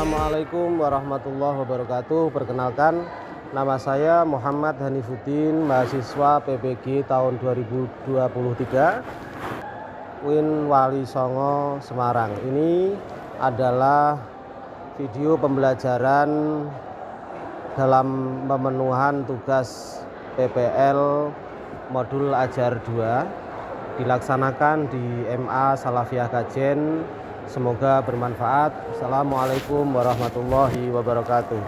Assalamualaikum warahmatullahi wabarakatuh. Perkenalkan, nama saya Muhammad Hanifuddin, mahasiswa PPG tahun 2023 UIN Wali Songo, Semarang. Ini adalah video pembelajaran dalam pemenuhan tugas PPL modul Ajar 2 dilaksanakan di MA Salafiyah Kajen. Semoga bermanfaat. Assalamualaikum warahmatullahi wabarakatuh.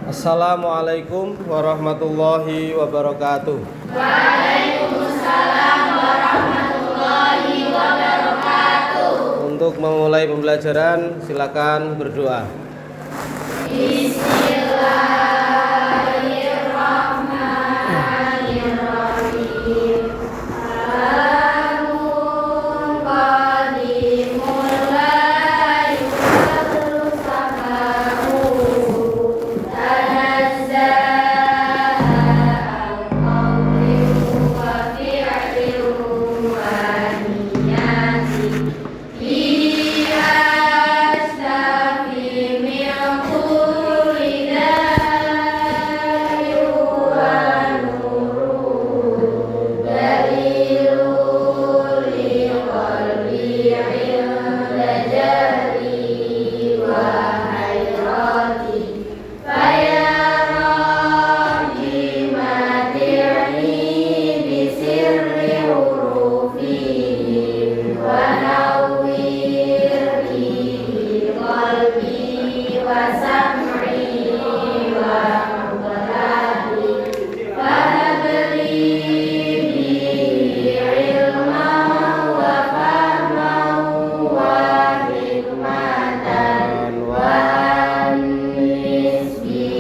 Assalamualaikum warahmatullahi wabarakatuh. Waalaikumsalam warahmatullahi wabarakatuh. Untuk memulai pembelajaran, silakan berdoa. Bismillahirrahmanirrahim. Alamun qadimul la yukadru samahu tanazzaha al-qawli wa fi'lihi wa niyati fi asnafi min kulli da'i wa nuru dalilul liqalbi 'inda jari wa hayrati fayarani mati'i bisirri hurufi wa nawwir qalbi wa sam'i wa qalbi fahabli bi ilman wa fahman wa hikmatan wa anis bi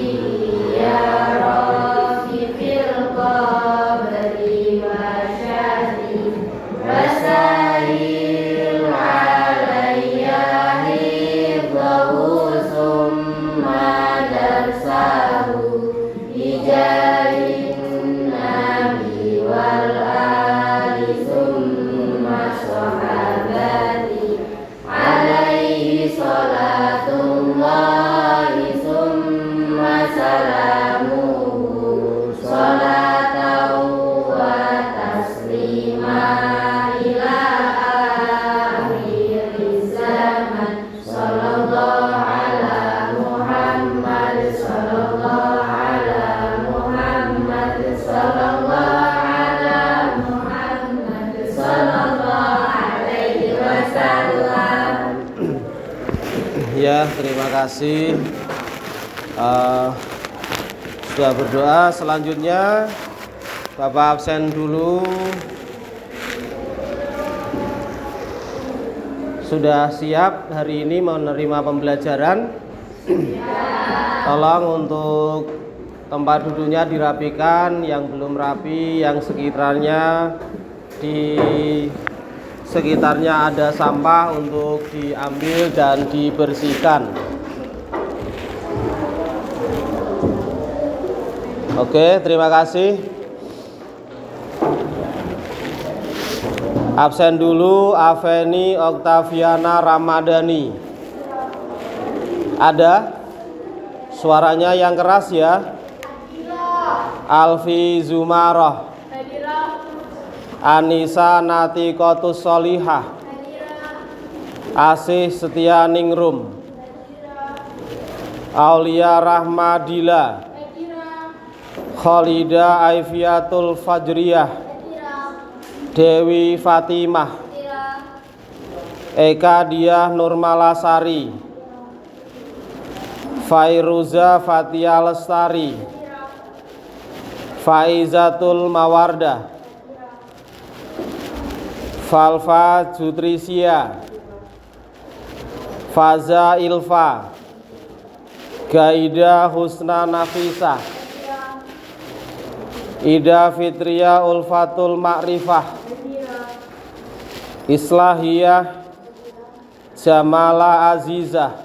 ya rabbi fil qabri wa syahri wa sa'il alayya hifdahu summa darsahu bijahin nabi wal ali summa sahabati alaihi salatullahi summa salamuhu salatan wa taslima ila akhir zaman sallallahu ala Muhammad sallallahu ala Muhammad sallallahu ala Muhammad sallallahu alaihi wasallam. Ya, terima kasih. Sudah berdoa. Selanjutnya Bapak absen dulu. Sudah siap hari ini menerima pembelajaran? Tolong untuk tempat duduknya dirapikan, yang belum rapi, yang sekitarnya di sekitarnya ada sampah untuk diambil dan dibersihkan. Oke, terima kasih. Absen dulu Aveni Oktaviana Ramadhani. Ada? Suaranya yang keras ya. Alfi Zumarah. Anissa Natikotus Solihah. Asih Setia Ningrum. Aulia Rahmadila. Khalida Aifiatul Fajriyah. Dewi Fatimah. Eka Diah Nurmalasari. Fairuza Fatia Lestari. Faizatul Mawardah. Falfa Jutrisia. Faza Ilfa. Gaida Husna Nafisah. Ida Fitria Ulfatul Ma'rifah. Islahiyah Jamala Azizah.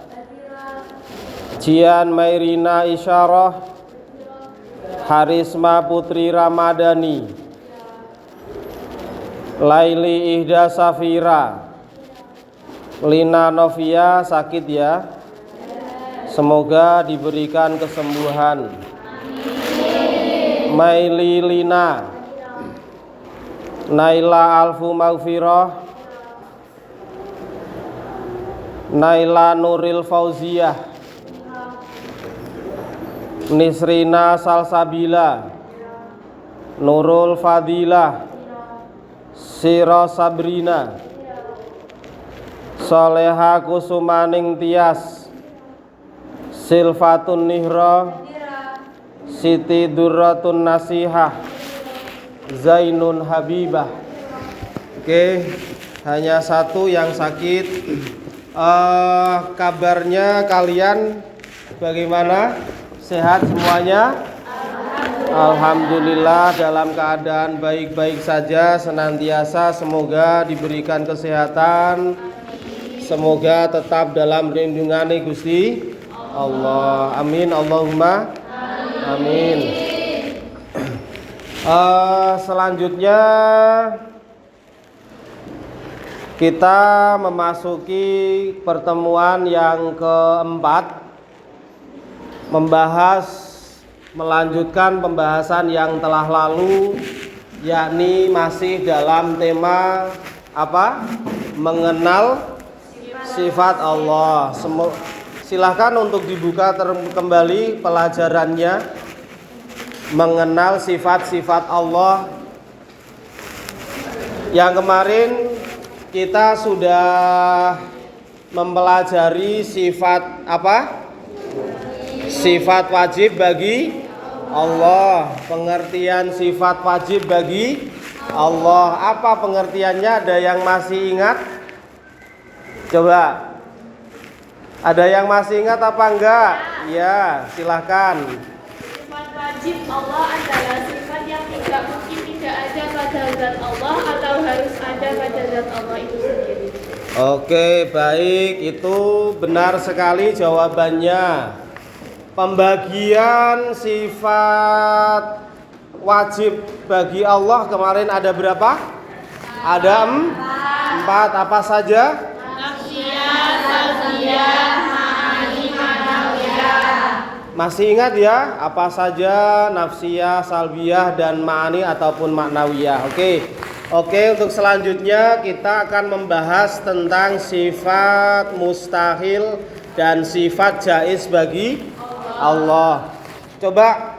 Jian Mairina Isyarah. Harisma Putri Ramadhani. Laili Ihda Safira. Lina Novia sakit ya. Semoga diberikan kesembuhan. Maili Lina. Naila Alfu Maghfirah. Naila Nuril Fauziyah. Nisrina Salsabila. Nurul Fadilah. Siro Sabrina. Soleha Kusumaning Tias. Silfatun Nihro. Siti Durratun Nasihah. Zainun Habibah. Oke, hanya satu yang sakit. Kabarnya kalian bagaimana? Sehat semuanya? Alhamdulillah dalam keadaan baik-baik saja senantiasa. Semoga diberikan kesehatan. Semoga tetap dalam lindungan Gusti Allah. Amin. Allahumma amin. Selanjutnya kita memasuki pertemuan yang keempat, melanjutkan pembahasan yang telah lalu, yakni masih dalam tema apa? Mengenal sifat Allah. Silahkan untuk dibuka kembali pelajarannya, mengenal sifat-sifat Allah. Yang kemarin kita sudah mempelajari sifat apa? Sifat wajib bagi Allah. Pengertian sifat wajib bagi Allah. Apa pengertiannya? Ada yang masih ingat? Coba. Ada yang masih ingat apa enggak? Ya, silahkan. Sifat wajib Allah adalah sifat yang tidak mungkin tidak ada pada zat Allah atau harus ada pada zat Allah itu sendiri. Oke, baik, itu benar sekali jawabannya. Pembagian sifat wajib bagi Allah kemarin ada berapa? Ada empat. Apa saja? Nafsiyah, salbiyah, ma'ani, ma'nawiyah. Masih ingat ya? Apa saja nafsiyah, salbiyah, dan ma'ani ataupun maknawiyah. Oke, untuk selanjutnya kita akan membahas tentang sifat mustahil dan sifat jaiz bagi Allah. Coba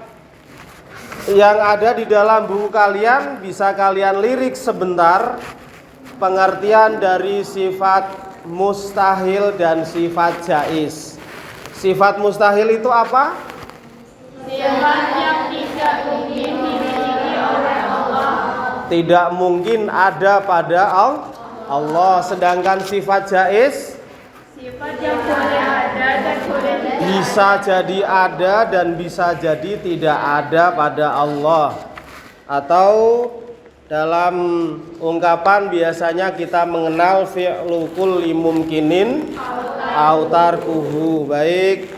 yang ada di dalam buku kalian bisa kalian lirik sebentar pengertian dari sifat mustahil dan sifat jaiz. Sifat mustahil itu apa? Sifat yang tidak mungkin dimiliki oleh Allah. Tidak mungkin ada pada Allah. Sedangkan sifat jaiz Sifat yang boleh ada dan boleh tidak. bisa jadi ada dan bisa jadi tidak ada pada Allah. Atau dalam ungkapan biasanya kita mengenal fi'lu kulli mumkinin autarkuhu. Baik,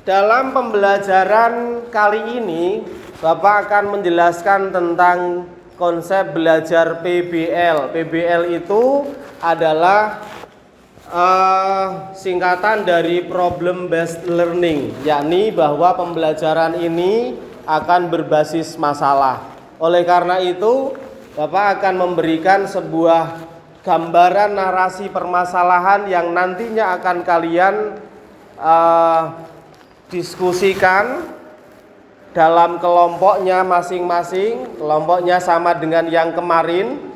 dalam pembelajaran kali ini Bapak akan menjelaskan tentang konsep belajar PBL. PBL itu adalah singkatan dari problem based learning, yakni bahwa pembelajaran ini akan berbasis masalah. Oleh karena itu, Bapak akan memberikan sebuah gambaran narasi permasalahan yang nantinya akan kalian diskusikan dalam kelompoknya masing-masing. Kelompoknya sama dengan yang kemarin.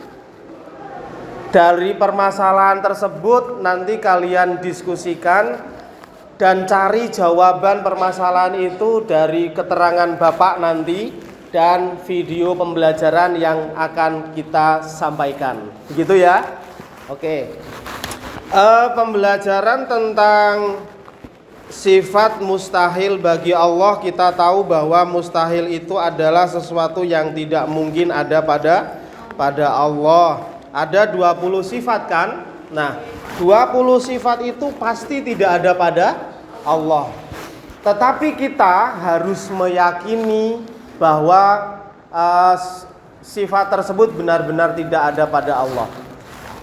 Dari permasalahan tersebut nanti kalian diskusikan dan cari jawaban permasalahan itu dari keterangan Bapak nanti dan video pembelajaran yang akan kita sampaikan. Begitu ya? Oke. Pembelajaran tentang sifat mustahil bagi Allah, kita tahu bahwa mustahil itu adalah sesuatu yang tidak mungkin ada pada Allah. Ada 20 sifat kan? Nah, 20 sifat itu pasti tidak ada pada Allah. Tetapi kita harus meyakini bahwa sifat tersebut benar-benar tidak ada pada Allah.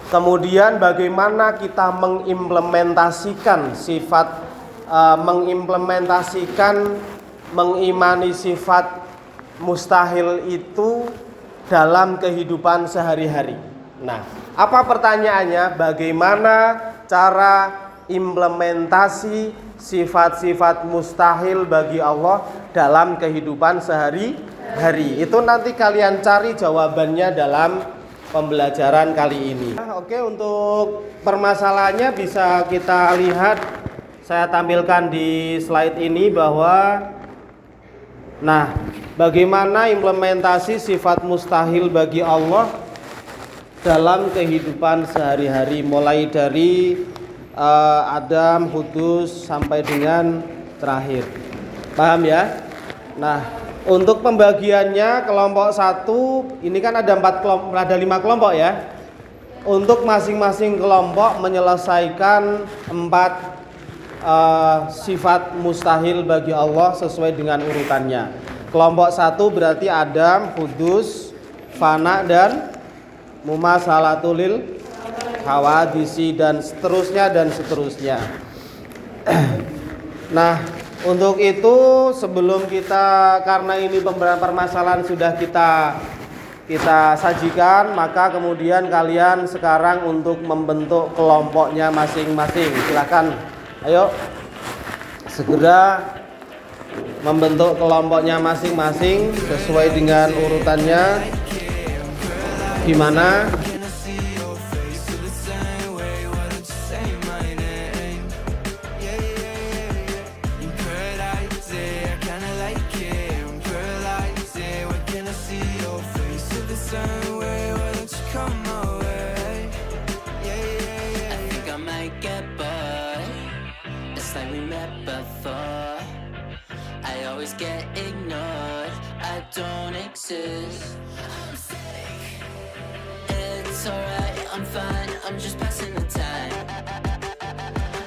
Kemudian bagaimana kita mengimplementasikan mengimani sifat mustahil itu dalam kehidupan sehari-hari. Nah, apa pertanyaannya? Bagaimana cara implementasi sifat-sifat mustahil bagi Allah dalam kehidupan sehari-hari? Itu nanti kalian cari jawabannya dalam pembelajaran kali ini. Oke, untuk permasalahannya bisa kita lihat, saya tampilkan di slide ini bahwa bagaimana implementasi sifat mustahil bagi Allah dalam kehidupan sehari-hari, mulai dari Adam, Hudus sampai dengan terakhir. Paham ya? Untuk pembagiannya kelompok 1 ini kan ada 5 kelompok ya. Untuk masing-masing kelompok menyelesaikan 4 sifat mustahil bagi Allah sesuai dengan urutannya. Kelompok 1 berarti Adam, Hudus, Fana dan Mumasalatulil Hawadisi dan seterusnya dan seterusnya. Untuk itu sebelum kita, karena ini permasalahan sudah kita sajikan, maka kemudian kalian sekarang untuk membentuk kelompoknya masing-masing. Silakan, ayo segera membentuk kelompoknya masing-masing sesuai dengan urutannya. Gimana? Get ignored, I don't exist. It's alright, I'm fine, I'm just passing the time.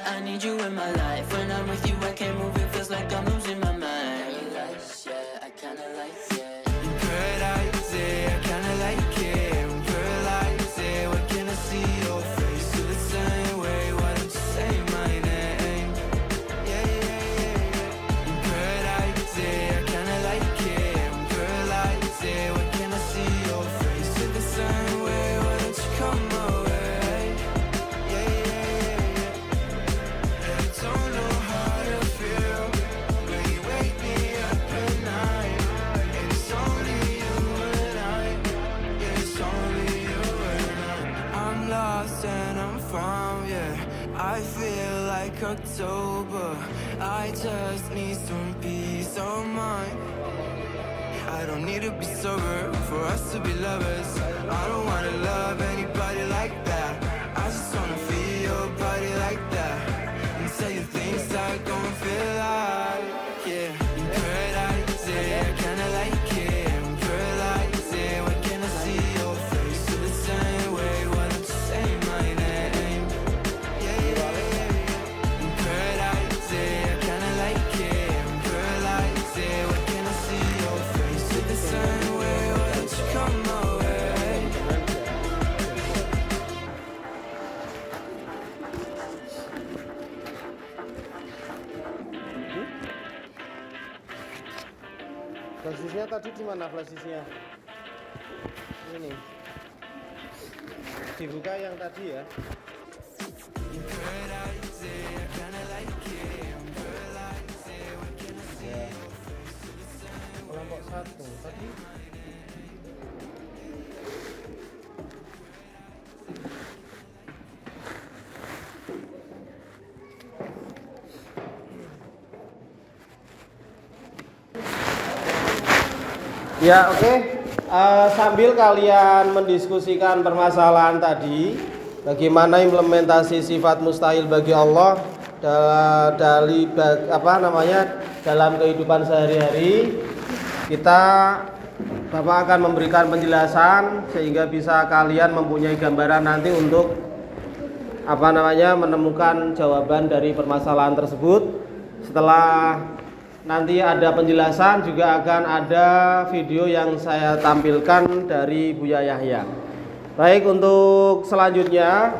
I need you in my life, when I'm with you I can't move, it feels like I'm losing my mind. Paradise, yeah, I kinda like it. Paradise, yeah, I kinda like it. Paradise, yeah, where can I see your face? Feel the same way, why don't you say my name? Yeah, yeah, yeah. Paradise, yeah, I kinda like it. Paradise, yeah, where can I see your face? Feel the same way, why don't you come my way? Yeah, yeah, yeah. I don't know how to feel when you wake me up at night. And it's only you and I. Yeah, it's only you and I. I'm lost and I'm found, yeah. I feel like October. I just need some peace of mind. I don't need to be sober for us to be lovers. I don't wanna love anybody like that. I just wanna feel your body like that and tell you things that gon' feel like, yeah. Paradise, yeah, kinda like it. Paradise, yeah, where can I see your face? Feel the same way, why don't you say my name? Yeah, yeah, yeah. Paradise, yeah, kinda like it. Paradise, yeah, where can I see your face? Feel the same way, why don't you come my way? Flashdisknya tadi di mana flashdisknya? Ini. Dibuka yang tadi ya. Ya. Kelompok 1 tadi. Ya, oke. Sambil kalian mendiskusikan permasalahan tadi, bagaimana implementasi sifat mustahil bagi Allah dalam kehidupan sehari-hari, Bapak akan memberikan penjelasan sehingga bisa kalian mempunyai gambaran nanti untuk menemukan jawaban dari permasalahan tersebut. Setelah nanti ada penjelasan, juga akan ada video yang saya tampilkan dari Buya Yahya. Baik, untuk selanjutnya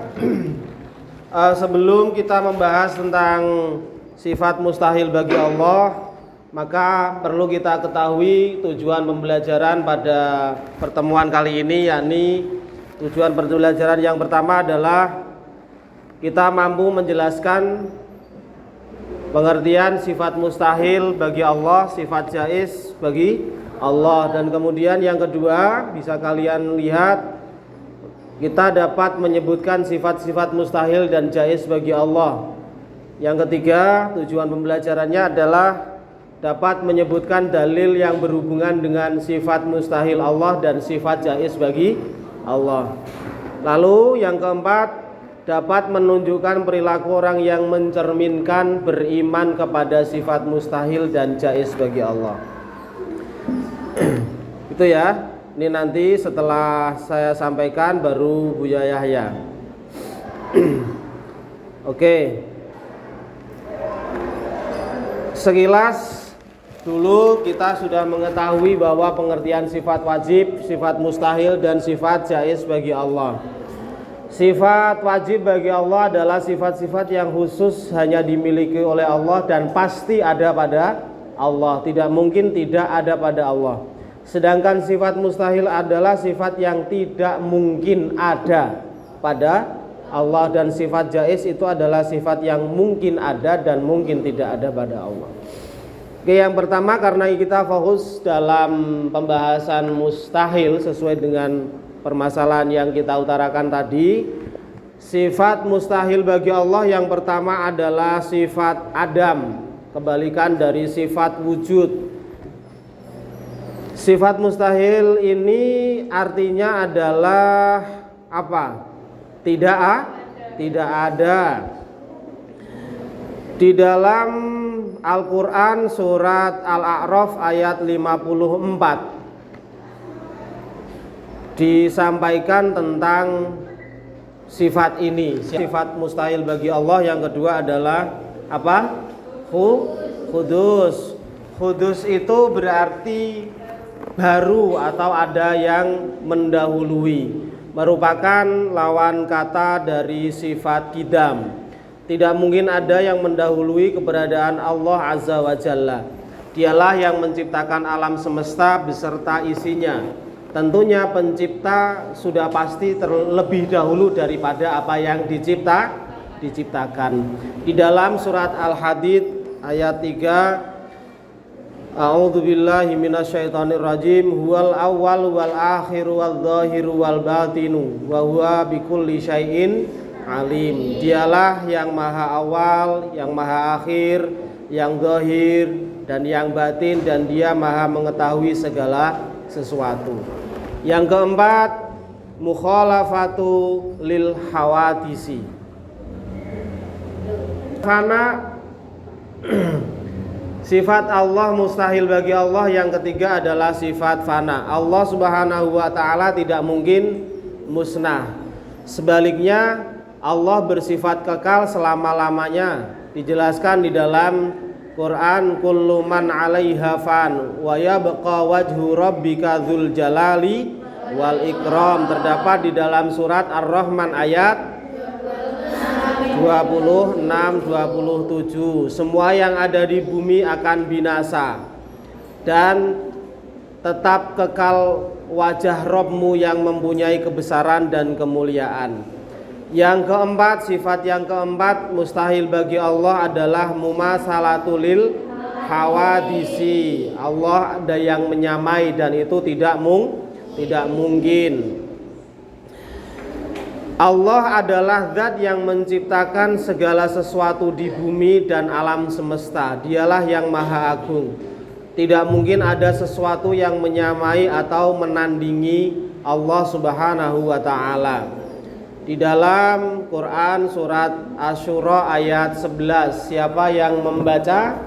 sebelum kita membahas tentang sifat mustahil bagi Allah, maka perlu kita ketahui tujuan pembelajaran pada pertemuan kali ini, yakni tujuan pembelajaran yang pertama adalah kita mampu menjelaskan pengertian sifat mustahil bagi Allah, sifat jaiz bagi Allah. Dan kemudian yang kedua, bisa kalian lihat, kita dapat menyebutkan sifat-sifat mustahil dan jaiz bagi Allah. Yang ketiga, tujuan pembelajarannya adalah dapat menyebutkan dalil yang berhubungan dengan sifat mustahil Allah dan sifat jaiz bagi Allah. Lalu yang keempat, dapat menunjukkan perilaku orang yang mencerminkan beriman kepada sifat mustahil dan jaiz bagi Allah. Itu ya. Ini nanti setelah saya sampaikan baru Buya Yahya. Oke. Sekilas dulu kita sudah mengetahui bahwa pengertian sifat wajib, sifat mustahil dan sifat jaiz bagi Allah. Sifat wajib bagi Allah adalah sifat-sifat yang khusus hanya dimiliki oleh Allah dan pasti ada pada Allah, tidak mungkin tidak ada pada Allah. Sedangkan sifat mustahil adalah sifat yang tidak mungkin ada pada Allah, dan sifat jaiz itu adalah sifat yang mungkin ada dan mungkin tidak ada pada Allah. Oke, yang pertama, karena kita fokus dalam pembahasan mustahil sesuai dengan permasalahan yang kita utarakan tadi, sifat mustahil bagi Allah yang pertama adalah sifat adam, kebalikan dari sifat wujud. Sifat mustahil ini artinya adalah apa? Tidak ada. Di dalam Al-Quran surat Al-A'raf ayat 54 disampaikan tentang sifat ini. Sifat mustahil bagi Allah yang kedua adalah apa? Khudus. Khudus itu berarti baru atau ada yang mendahului, merupakan lawan kata dari sifat qidam. Tidak mungkin ada yang mendahului keberadaan Allah Azza wa Jalla. Dialah yang menciptakan alam semesta beserta isinya. Tentunya pencipta sudah pasti terlebih dahulu daripada apa yang diciptakan. Di dalam surat Al-Hadid ayat 3, A'udzubillahi minasyaitonirrajim, huwal awwal wal akhir wal zahiru wal batinu wa huwa bikulli syai'in alim. Dialah yang maha awal, yang maha akhir, yang zahir dan yang batin, dan dia maha mengetahui segala sesuatu. Yang keempat, mukhalafatu lil hawadisi. Karena sifat Allah mustahil bagi Allah yang ketiga adalah sifat fana. Allah Subhanahu wa taala tidak mungkin musnah. Sebaliknya, Allah bersifat kekal selama-lamanya. Dijelaskan di dalam Quran, kullu man 'alaiha fan wa yabqa wajhu rabbika dzul jalali wal ikram. Terdapat di dalam surat Ar-Rahman ayat 26-27. Semua yang ada di bumi akan binasa dan tetap kekal wajah Rabbmu yang mempunyai kebesaran dan kemuliaan. Yang keempat, sifat yang keempat mustahil bagi Allah adalah mumasalatul hawadisi. Allah ada yang menyamai dan itu tidak mungkin. Allah adalah zat yang menciptakan segala sesuatu di bumi dan alam semesta. Dialah yang maha agung. Tidak mungkin ada sesuatu yang menyamai atau menandingi Allah Subhanahu wa taala. Di dalam Quran surat Asy-Syura ayat 11, siapa yang membaca?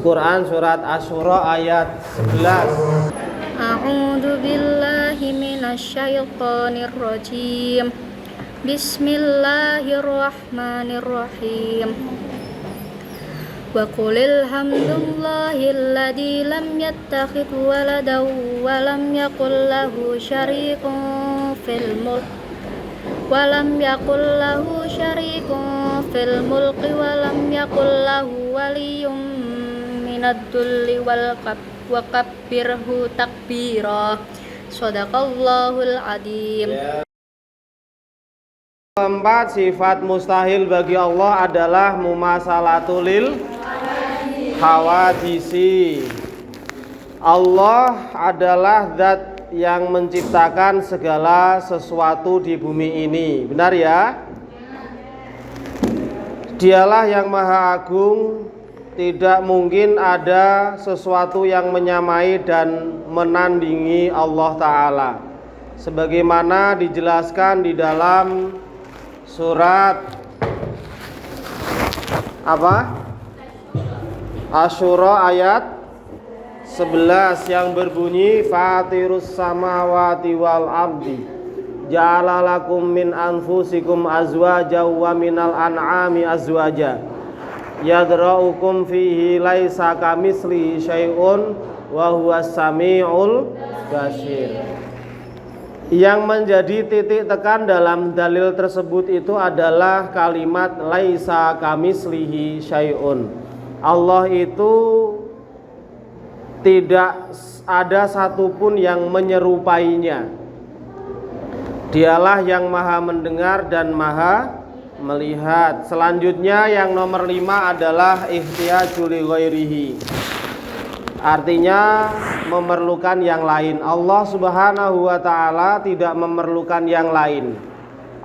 Quran surat Asy-Syura ayat 11. A'udzu billahi minasyaitonir rajim. Bismillahirrahmanirrahim. وقل الحمد لله الذي لم يتخذ ولدا ولم يكن له شريك في الملك ولم يكن له ولي من الذل وكبره تكبيرا صدق الله العظيم. Keempat, sifat mustahil bagi Allah adalah mumasalatul hawadisi. Allah adalah zat yang menciptakan segala sesuatu di bumi ini. Benar ya? Dialah yang maha agung. Tidak mungkin ada sesuatu yang menyamai dan menandingi Allah Ta'ala, sebagaimana dijelaskan di dalam surat Asy-Syura ayat 11 yang berbunyi Fatirus samawati wal ardi ja'ala lakum min anfusikum azwaja wa minal an'ami azwaja yadra'ukum fihi laisa kamislihi syai'un wa huwas sami'ul basir. Yang menjadi titik tekan dalam dalil tersebut itu adalah kalimat laisa kamislihi syai'un. Allah itu tidak ada satupun yang menyerupainya. Dialah yang maha mendengar dan maha melihat. Selanjutnya yang nomor 5 adalah ihtiyaju li ghairihi. Artinya memerlukan yang lain. Allah Subhanahu wa ta'ala tidak memerlukan yang lain.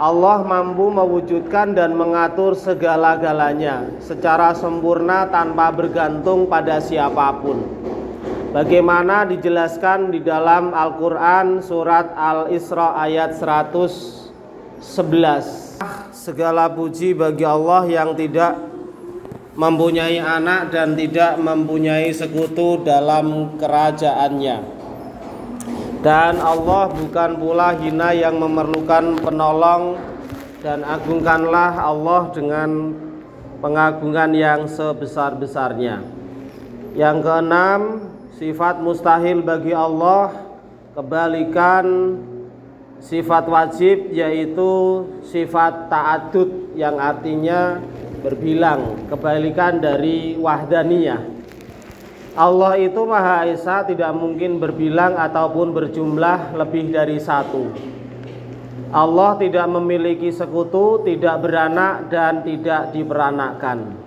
Allah mampu mewujudkan dan mengatur segala-galanya secara sempurna tanpa bergantung pada siapapun. Bagaimana dijelaskan di dalam Al-Quran surat Al-Isra ayat 111. Segala puji bagi Allah yang tidak mempunyai anak dan tidak mempunyai sekutu dalam kerajaannya. Dan Allah bukan pula hina yang memerlukan penolong, dan agungkanlah Allah dengan pengagungan yang sebesar-besarnya. Yang keenam, sifat mustahil bagi Allah kebalikan sifat wajib, yaitu sifat ta'addud yang artinya berbilang, kebalikan dari wahdaniyah. Allah itu Maha Esa, tidak mungkin berbilang ataupun berjumlah lebih dari satu. Allah tidak memiliki sekutu, tidak beranak dan tidak diperanakkan.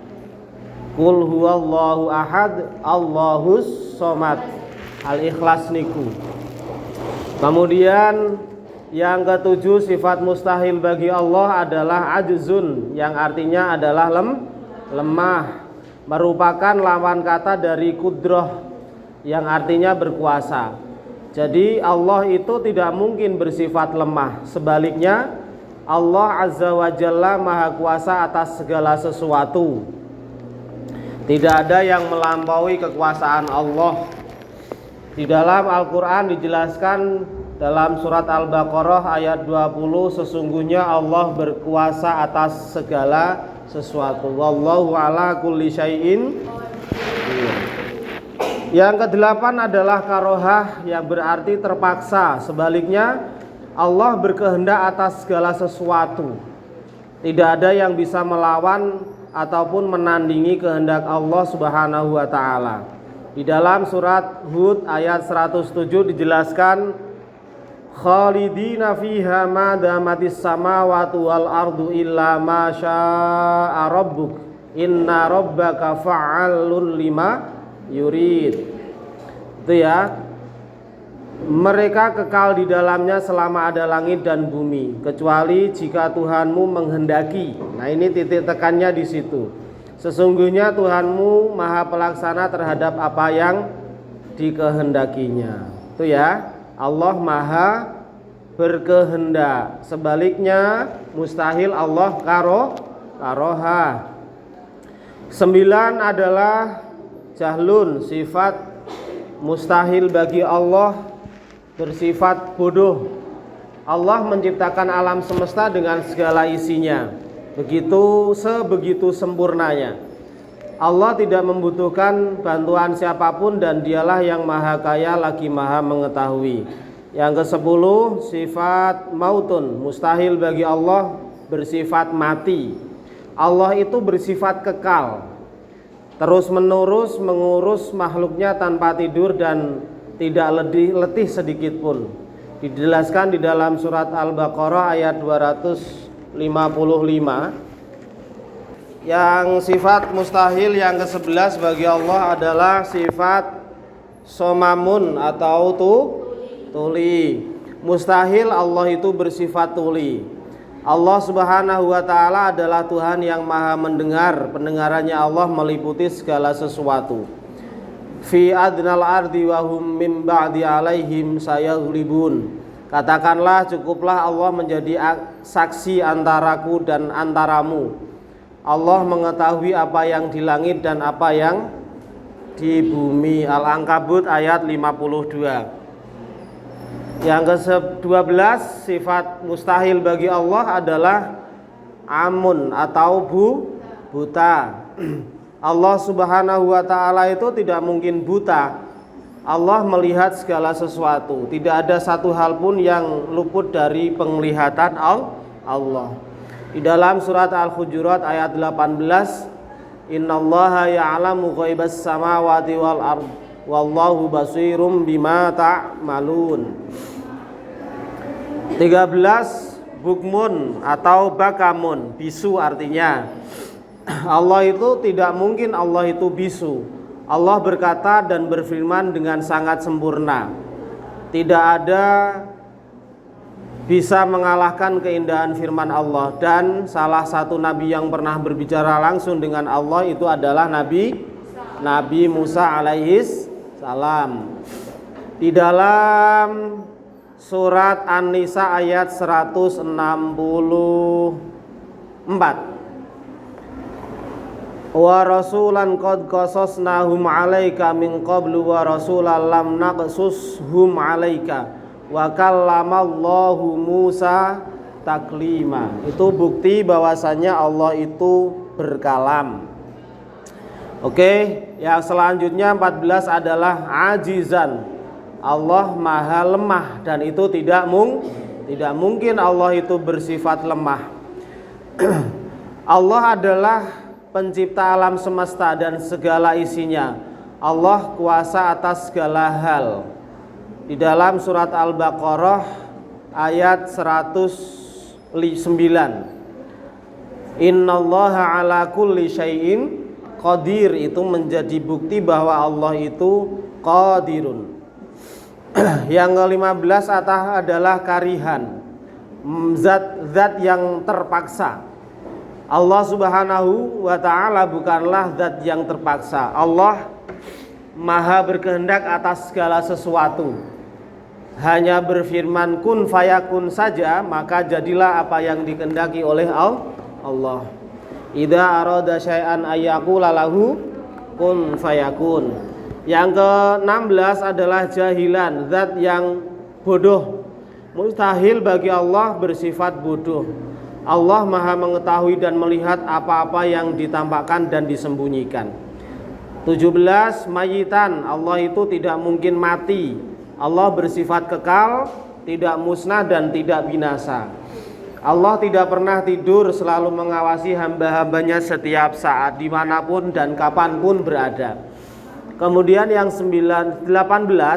Qul huwallahu ahad, Allahus somad. Al-Ikhlas niku. Kemudian yang ketujuh, sifat mustahil bagi Allah adalah ajzun, yang artinya adalah lemah, merupakan lawan kata dari kudrah yang artinya berkuasa. Jadi Allah itu tidak mungkin bersifat lemah. Sebaliknya, Allah Azza wa Jalla maha kuasa atas segala sesuatu. Tidak ada yang melampaui kekuasaan Allah. Di dalam Al-Quran dijelaskan dalam surat Al-Baqarah ayat 20, sesungguhnya Allah berkuasa atas segala sesuatu. Wallahu ala kulli syai'in. Yang kedelapan adalah karohah, yang berarti terpaksa. Sebaliknya, Allah berkehendak atas segala sesuatu. Tidak ada yang bisa melawan ataupun menandingi kehendak Allah Subhanahu wa ta'ala. Di dalam surat Hud ayat 107 dijelaskan, khalidina fiha ma damatis samawati wal ardu illa ma syaa rabbuk inna rabbaka fa'alun lima yurid. Itu ya, mereka kekal di dalamnya selama ada langit dan bumi, kecuali jika Tuhanmu menghendaki. Nah, ini titik tekannya di situ. Sesungguhnya Tuhanmu maha pelaksana terhadap apa yang dikehendakinya. Itu ya, Allah maha berkehendak. Sebaliknya mustahil Allah karoha. 9 adalah jahlun, sifat mustahil bagi Allah bersifat bodoh. Allah menciptakan alam semesta dengan segala isinya, sebegitu sempurnanya. Allah tidak membutuhkan bantuan siapapun dan dialah yang maha kaya lagi maha mengetahui. Yang ke-10, sifat mautun, mustahil bagi Allah bersifat mati. Allah itu bersifat kekal, terus menerus mengurus makhluknya tanpa tidur dan tidak letih sedikit pun. Dijelaskan di dalam surat Al-Baqarah ayat 255. Yang sifat mustahil yang ke-11 bagi Allah adalah sifat somamun atau tuli. Mustahil Allah itu bersifat tuli. Allah Subhanahu wa taala adalah Tuhan yang maha mendengar. Pendengarannya Allah meliputi segala sesuatu. Fi adnal ardi wa hum min ba'di alaihim sayaghlibun. Katakanlah, cukuplah Allah menjadi saksi antaraku dan antaramu. Allah mengetahui apa yang di langit dan apa yang di bumi. Al-Ankabut ayat 52. Yang ke-12, sifat mustahil bagi Allah adalah amun atau buta. Allah Subhanahu wa taala itu tidak mungkin buta. Allah melihat segala sesuatu. Tidak ada satu hal pun yang luput dari penglihatan Allah. Di dalam surat Al-Hujurat ayat 18, innallaha ya'lamu ghaibas samawati wal ard wallahu basirum bima ta'malun. 13, bukmun atau bakamun, bisu artinya. Allah itu tidak mungkin Allah itu bisu. Allah berkata dan berfirman dengan sangat sempurna. Tidak ada bisa mengalahkan keindahan firman Allah. Dan salah satu nabi yang pernah berbicara langsung dengan Allah itu adalah Nabi Musa alaihis salam. Di dalam surat An-Nisa ayat 164, wa rasulan qad qasasnahum 'alaika min qablu wa rasulan lam naqsushum 'alaika wa kallamallahu Musa taklima. Itu bukti bahwasanya Allah itu berkalam. Oke, yang selanjutnya 14 adalah ajizan. Allah maha lemah dan itu tidak mungkin Allah itu bersifat lemah. Allah adalah pencipta alam semesta dan segala isinya. Allah kuasa atas segala hal. Di dalam surat Al-Baqarah ayat 109, innallaha ala kulli syai'in qadir, itu menjadi bukti bahwa Allah itu qadirun. Yang ke-15 adalah karihan, zat yang terpaksa. Allah Subhanahu wa ta'ala bukanlah zat yang terpaksa. Allah maha berkehendak atas segala sesuatu. Hanya berfirman kun fayakun saja, maka jadilah apa yang dikehendaki oleh Allah. Idza arada syai'an ayyaqula lahu kun fayakun. Yang ke-16 adalah jahilan, zat yang bodoh. Mustahil bagi Allah bersifat bodoh. Allah maha mengetahui dan melihat apa-apa yang ditampakkan dan disembunyikan. 17, mayitan, Allah itu tidak mungkin mati. Allah bersifat kekal, tidak musnah dan tidak binasa. Allah tidak pernah tidur, selalu mengawasi hamba-hambanya setiap saat, dimanapun dan kapanpun berada. Kemudian yang 18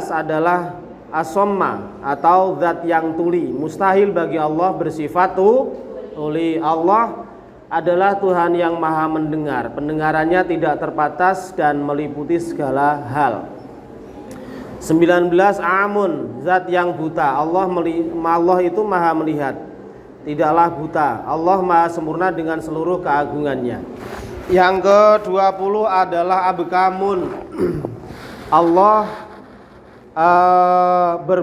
adalah as-somma atau zat yang tuli. Mustahil bagi Allah bersifat tuli. Allah adalah Tuhan yang maha mendengar. Pendengarannya tidak terbatas dan meliputi segala hal. 19, amun, zat yang buta. Allah itu maha melihat, tidaklah buta. Allah maha sempurna dengan seluruh keagungannya. Yang ke-20 adalah abkamun. Allah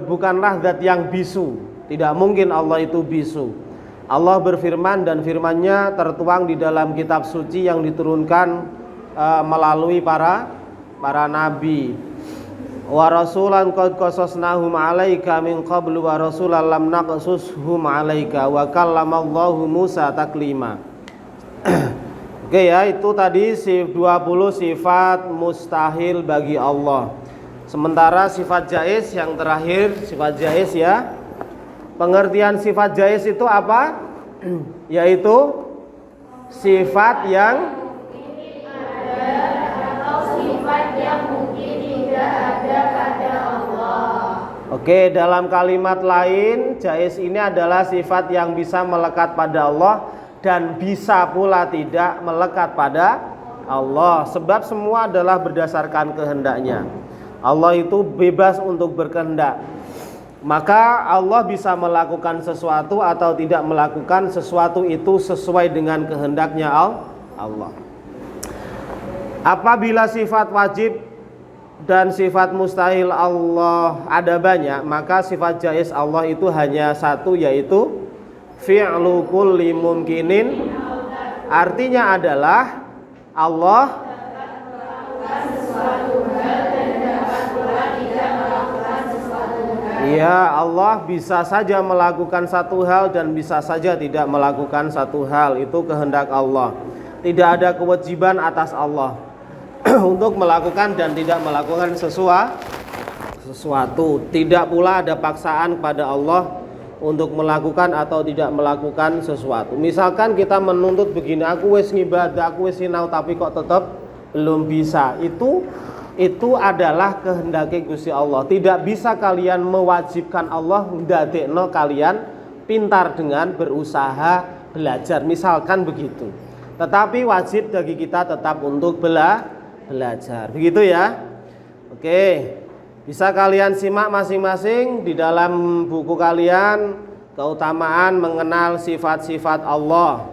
bukanlah zat yang bisu. Tidak mungkin Allah itu bisu. Allah berfirman dan firman-Nya tertuang di dalam kitab suci yang diturunkan melalui para nabi. Wa rasulan qad qasasnahum 'alaika min qablu wa rasulan lam naqsushum 'alaika wa kallamallahu Musa taklima. Oke ya, itu tadi 20 sifat mustahil bagi Allah. Sementara sifat jaiz yang terakhir, sifat jaiz ya. Pengertian sifat jaiz itu apa? Yaitu sifat yang Oke, dalam kalimat lain, jaiz ini adalah sifat yang bisa melekat pada Allah dan bisa pula tidak melekat pada Allah. Sebab semua adalah berdasarkan kehendaknya. Allah itu bebas untuk berkehendak. Maka Allah bisa melakukan sesuatu atau tidak melakukan sesuatu itu sesuai dengan kehendaknya Allah. Apabila sifat wajib dan sifat mustahil Allah ada banyak, maka sifat jaiz Allah itu hanya satu, yaitu fi'lu kulli mumkinin. Artinya adalah Allah Allah bisa saja melakukan satu hal dan bisa saja tidak melakukan satu hal. Itu kehendak Allah. Tidak ada kewajiban atas Allah untuk melakukan dan tidak melakukan sesuatu. Tidak pula ada paksaan pada Allah untuk melakukan atau tidak melakukan sesuatu. Misalkan kita menuntut begini, aku wis ngibadah, aku wis sinau, tapi kok tetap belum bisa. Itu adalah kehendak Gusti Allah. Tidak bisa kalian mewajibkan Allah ndadekno kalian pintar dengan berusaha belajar, misalkan begitu. Tetapi wajib bagi kita tetap untuk belajar. Begitu ya. Oke. Bisa kalian simak masing-masing di dalam buku kalian, keutamaan mengenal sifat-sifat Allah.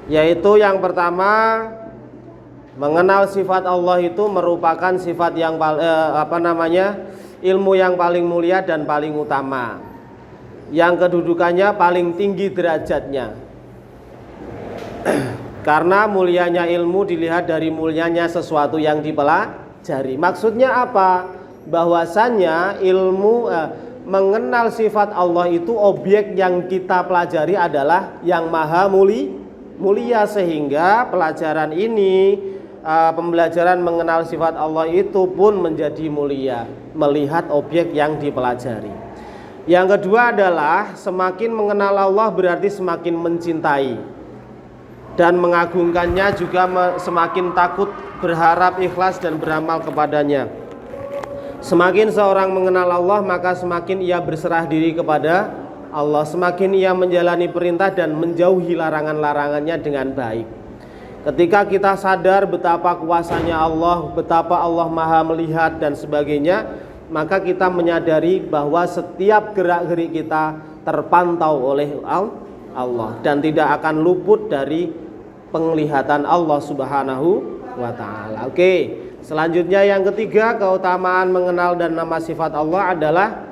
Yaitu yang pertama, mengenal sifat Allah itu merupakan sifat yang ilmu yang paling mulia dan paling utama, yang kedudukannya paling tinggi derajatnya. Karena mulianya ilmu dilihat dari mulianya sesuatu yang dipelajari. Maksudnya apa? Bahwasannya ilmu mengenal sifat Allah itu, objek yang kita pelajari adalah yang maha mulia, sehingga pelajaran ini, pembelajaran mengenal sifat Allah itu pun menjadi mulia melihat objek yang dipelajari. Yang kedua adalah semakin mengenal Allah berarti semakin mencintai dan mengagungkannya, juga semakin takut, berharap, ikhlas dan beramal kepadanya. Semakin seorang mengenal Allah, maka semakin ia berserah diri kepada Allah, semakin ia menjalani perintah dan menjauhi larangan-larangannya dengan baik. Ketika kita sadar betapa kuasanya Allah, betapa Allah maha melihat dan sebagainya, maka kita menyadari bahwa setiap gerak-gerik kita terpantau oleh Allah dan tidak akan luput dari penglihatan Allah Subhanahu wa ta'ala. Oke. Selanjutnya yang ketiga, keutamaan mengenal dan nama sifat Allah adalah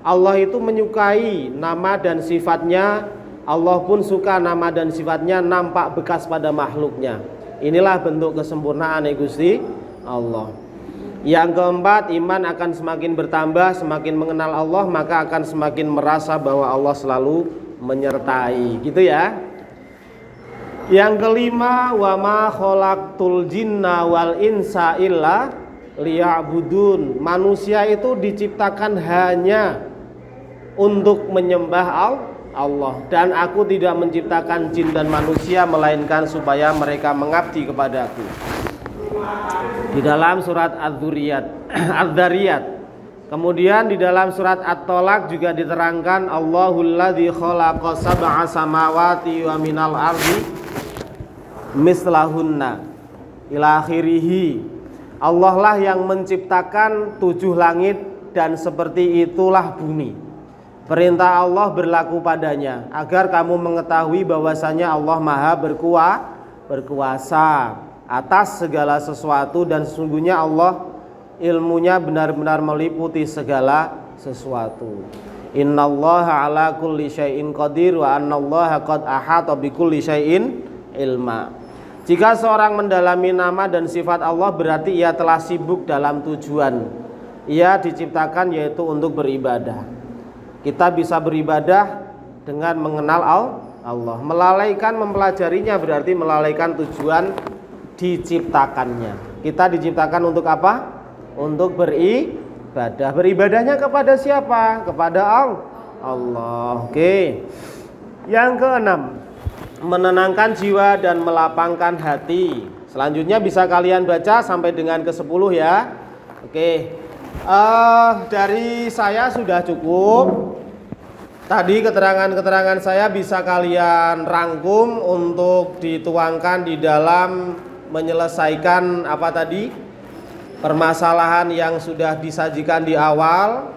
Allah itu menyukai nama dan sifatnya. Allah pun suka nama dan sifatnya nampak bekas pada makhluknya. Inilah bentuk kesempurnaan Gusti Allah. Yang keempat, iman akan semakin bertambah, semakin mengenal Allah maka akan semakin merasa bahwa Allah selalu menyertai. Gitu ya. Yang kelima, wa ma khalaqtul jinna wal insa illa liya'budun. Manusia itu diciptakan hanya untuk menyembah Allah, dan aku tidak menciptakan jin dan manusia melainkan supaya mereka mengabdi kepadaku. Di dalam surat Adz-Dzariyat. Kemudian di dalam surat At-Tolak juga diterangkan, Allahul ladzi khalaqa sab'a samawati wa minal ardi mislahunna ila akhirih. Allah lah yang menciptakan 7 langit dan seperti itulah bumi. Perintah Allah berlaku padanya agar kamu mengetahui bahwasanya Allah maha berkuasa atas segala sesuatu, dan sesungguhnya Allah ilmunya benar-benar meliputi segala sesuatu. Innallaha ala kulli syai'in qadir wa annallaha qad ahata bikulli syai'in ilma. Jika seorang mendalami nama dan sifat Allah berarti ia telah sibuk dalam tujuan. Ia diciptakan yaitu untuk beribadah. Kita bisa beribadah dengan mengenal Allah. Melalaikan mempelajarinya berarti melalaikan tujuan diciptakannya. Kita diciptakan untuk apa? Untuk beribadah. Beribadahnya kepada siapa? Kepada Allah. Oke. Yang keenam, menenangkan jiwa dan melapangkan hati. Selanjutnya bisa kalian baca sampai dengan ke-10 ya. Oke. Dari saya sudah cukup. Tadi keterangan-keterangan saya bisa kalian rangkum untuk dituangkan di dalam menyelesaikan apa tadi? Permasalahan yang sudah disajikan di awal,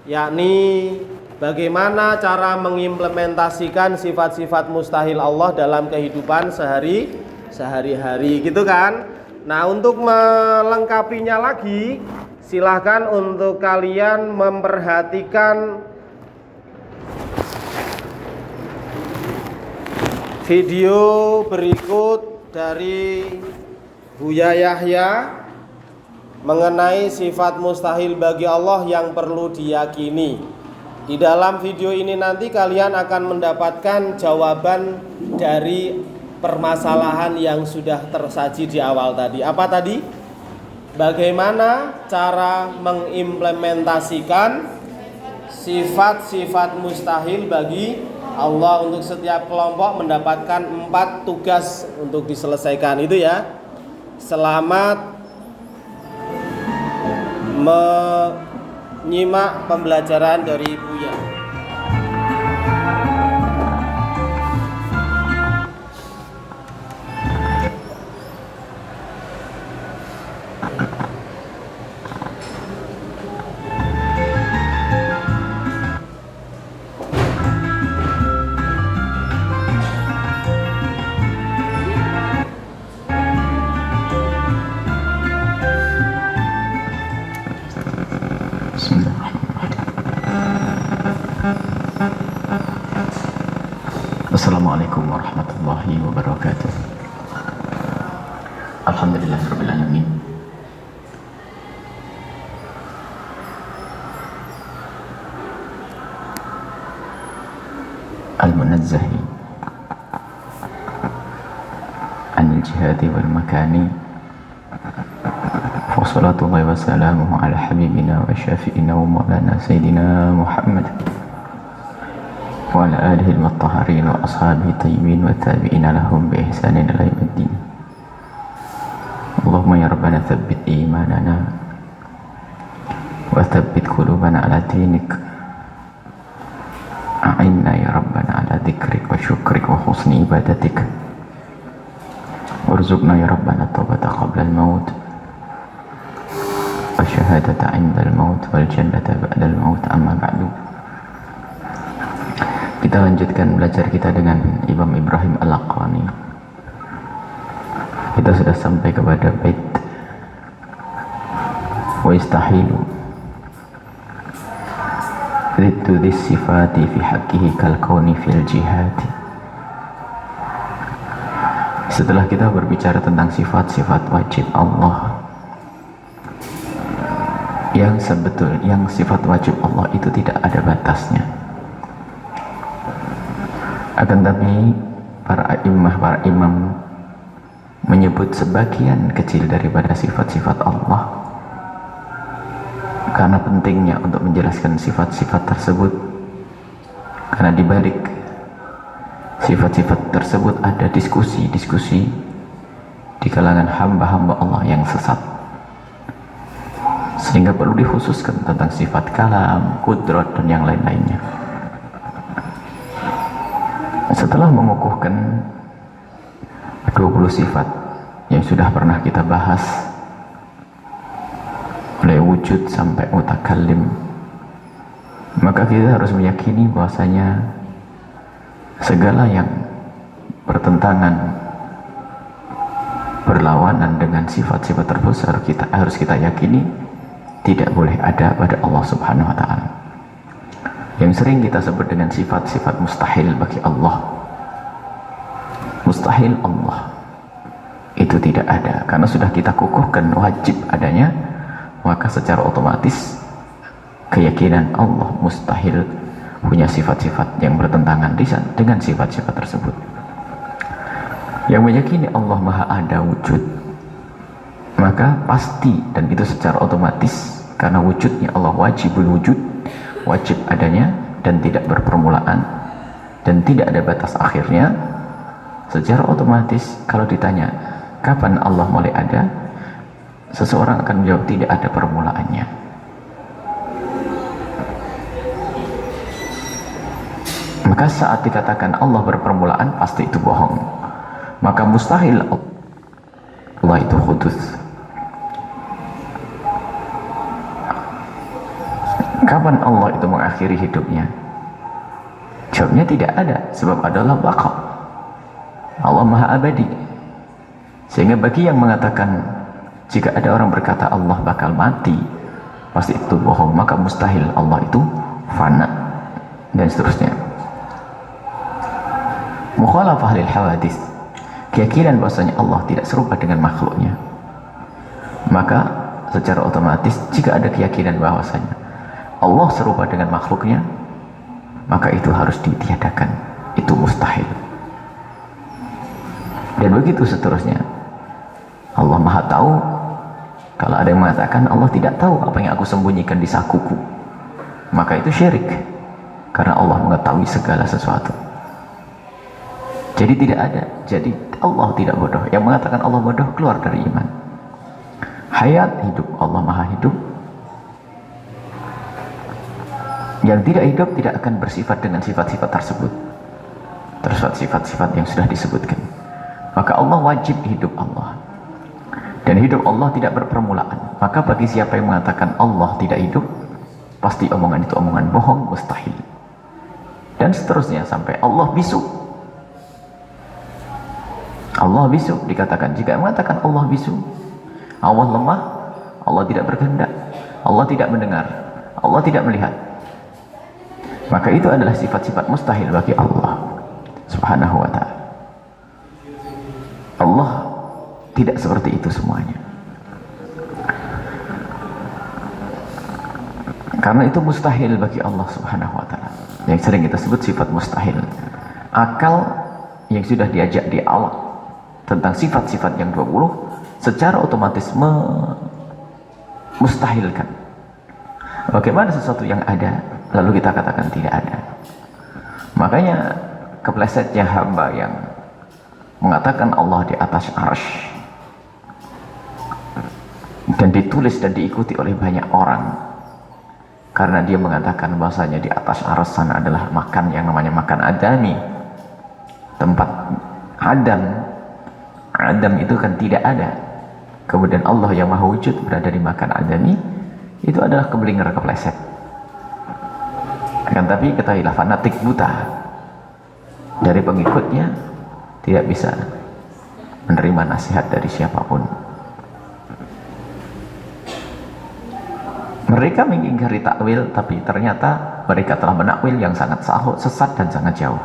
yakni bagaimana cara mengimplementasikan sifat-sifat mustahil Allah dalam kehidupan sehari-hari gitu kan. Nah, untuk melengkapinya lagi, silahkan untuk kalian memperhatikan video berikut dari Buya Yahya mengenai sifat mustahil bagi Allah yang perlu diyakini. Di dalam video ini nanti kalian akan mendapatkan jawaban dari permasalahan yang sudah tersaji di awal tadi. Apa tadi? Bagaimana cara mengimplementasikan sifat-sifat mustahil bagi Allah. Untuk setiap kelompok mendapatkan 4 tugas untuk diselesaikan itu ya. Selamat menyimak pembelajaran dari Buya. Assalamualaikum warahmatullahi wabarakatuh. Alhamdulillahirabbil alamin. Al-munazzahi anil jihadi wal makani. Wa salatullahi wa salamuhu ala habibina wa syafi'ina wa maulana sayyidina Muhammad wa ala alihi al-mutahharin wa ashabihi tayyibin wa tabi'ina lahum bi ihsanin ila yaumiddin. Allahumma ya rabbana thabbit imanana wa thabbit qulubana ala dinik. A'inna ya rabbana ala dzikrik wa syukrik wa husni ibadatik. Warzuqna ya rabbana taubata qabla al-maut wa syahadata 'inda al-maut wal jannata ba'da al-maut. Amma ba'du. Kita lanjutkan belajar kita dengan Imam Ibrahim Al-Laqani. Kita sudah sampai kepada bait wa istahilu riddu dhis sifati fi haqqihi kal kauni fil jihati. Setelah kita berbicara tentang sifat-sifat wajib Allah, yang sifat wajib Allah itu tidak ada batasnya. Akan tapi para imam menyebut sebagian kecil daripada sifat-sifat Allah karena pentingnya untuk menjelaskan sifat-sifat tersebut, karena dibalik sifat-sifat tersebut ada diskusi di kalangan hamba-hamba Allah yang sesat, sehingga perlu dikhususkan tentang sifat kalam, kudrat dan yang lain-lainnya. Setelah mengukuhkan 20 sifat yang sudah pernah kita bahas, mulai wujud sampai mutakallim, maka kita harus meyakini bahwasanya segala yang bertentangan, berlawanan dengan sifat-sifat terbesar harus kita yakini tidak boleh ada pada Allah Subhanahu wa ta'ala. Yang sering kita sebut dengan sifat-sifat mustahil bagi Allah. Mustahil Allah itu tidak ada, karena sudah kita kukuhkan wajib adanya, maka secara otomatis keyakinan Allah mustahil punya sifat-sifat yang bertentangan dengan sifat-sifat tersebut. Yang meyakini Allah Maha Ada wujud, maka pasti, dan itu secara otomatis, karena wujudnya Allah wajibul wujud, wajib adanya dan tidak berpermulaan dan tidak ada batas akhirnya, secara otomatis kalau ditanya kapan Allah mulai ada, seseorang akan menjawab tidak ada permulaannya. Maka saat dikatakan Allah berpermulaan, pasti itu bohong. Maka mustahil Allah itu hudus. Kapan Allah itu mengakhiri hidupnya? Jawabnya tidak ada, sebab adalah baqa. Allah Maha Abadi. Sehingga bagi yang mengatakan jika ada orang berkata Allah bakal mati, pasti itu bohong, maka mustahil Allah itu fana, dan seterusnya. Mukhalafah lil hawadits, keyakinan bahwasanya Allah tidak serupa dengan makhluknya. Maka secara otomatis jika ada keyakinan bahwasanya Allah serupa dengan makhluknya, maka itu harus ditiadakan, itu mustahil. Dan begitu seterusnya. Allah Maha tahu. Kalau ada yang mengatakan Allah tidak tahu apa yang aku sembunyikan di sakuku, maka itu syirik, karena Allah mengetahui segala sesuatu. Jadi tidak ada, jadi Allah tidak bodoh. Yang mengatakan Allah bodoh keluar dari iman. Hayat, hidup, Allah Maha hidup. Yang tidak hidup tidak akan bersifat dengan sifat-sifat tersebut, terus sifat-sifat yang sudah disebutkan. Maka Allah wajib hidup Allah, dan hidup Allah tidak berpermulaan. Maka bagi siapa yang mengatakan Allah tidak hidup, pasti omongan itu omongan bohong, mustahil. Dan seterusnya sampai Allah bisu. Allah bisu dikatakan, jika mengatakan Allah bisu, Allah lemah, Allah tidak berkehendak, Allah tidak mendengar, Allah tidak melihat, maka itu adalah sifat-sifat mustahil bagi Allah Subhanahu wa ta'ala. Allah tidak seperti itu semuanya. Karena itu mustahil bagi Allah Subhanahu wa ta'ala, yang sering kita sebut sifat mustahil. Akal yang sudah diajak di Allah tentang sifat-sifat yang 20 secara otomatis mustahilkan. Bagaimana sesuatu yang ada lalu kita katakan tidak ada? Makanya keplesetnya hamba yang mengatakan Allah di atas arsy dan ditulis dan diikuti oleh banyak orang, karena dia mengatakan bahasanya di atas arsy sana adalah makan yang namanya makan adami, tempat Adam itu kan tidak ada, kemudian Allah yang maha wujud berada di makan adami, itu adalah kebelinger kepleset. Akan tapi ketahuilah, fanatik buta dari pengikutnya tidak bisa menerima nasihat dari siapapun. Mereka mengingkari takwil, tapi ternyata mereka telah menakwil yang sangat sesat dan sangat jauh.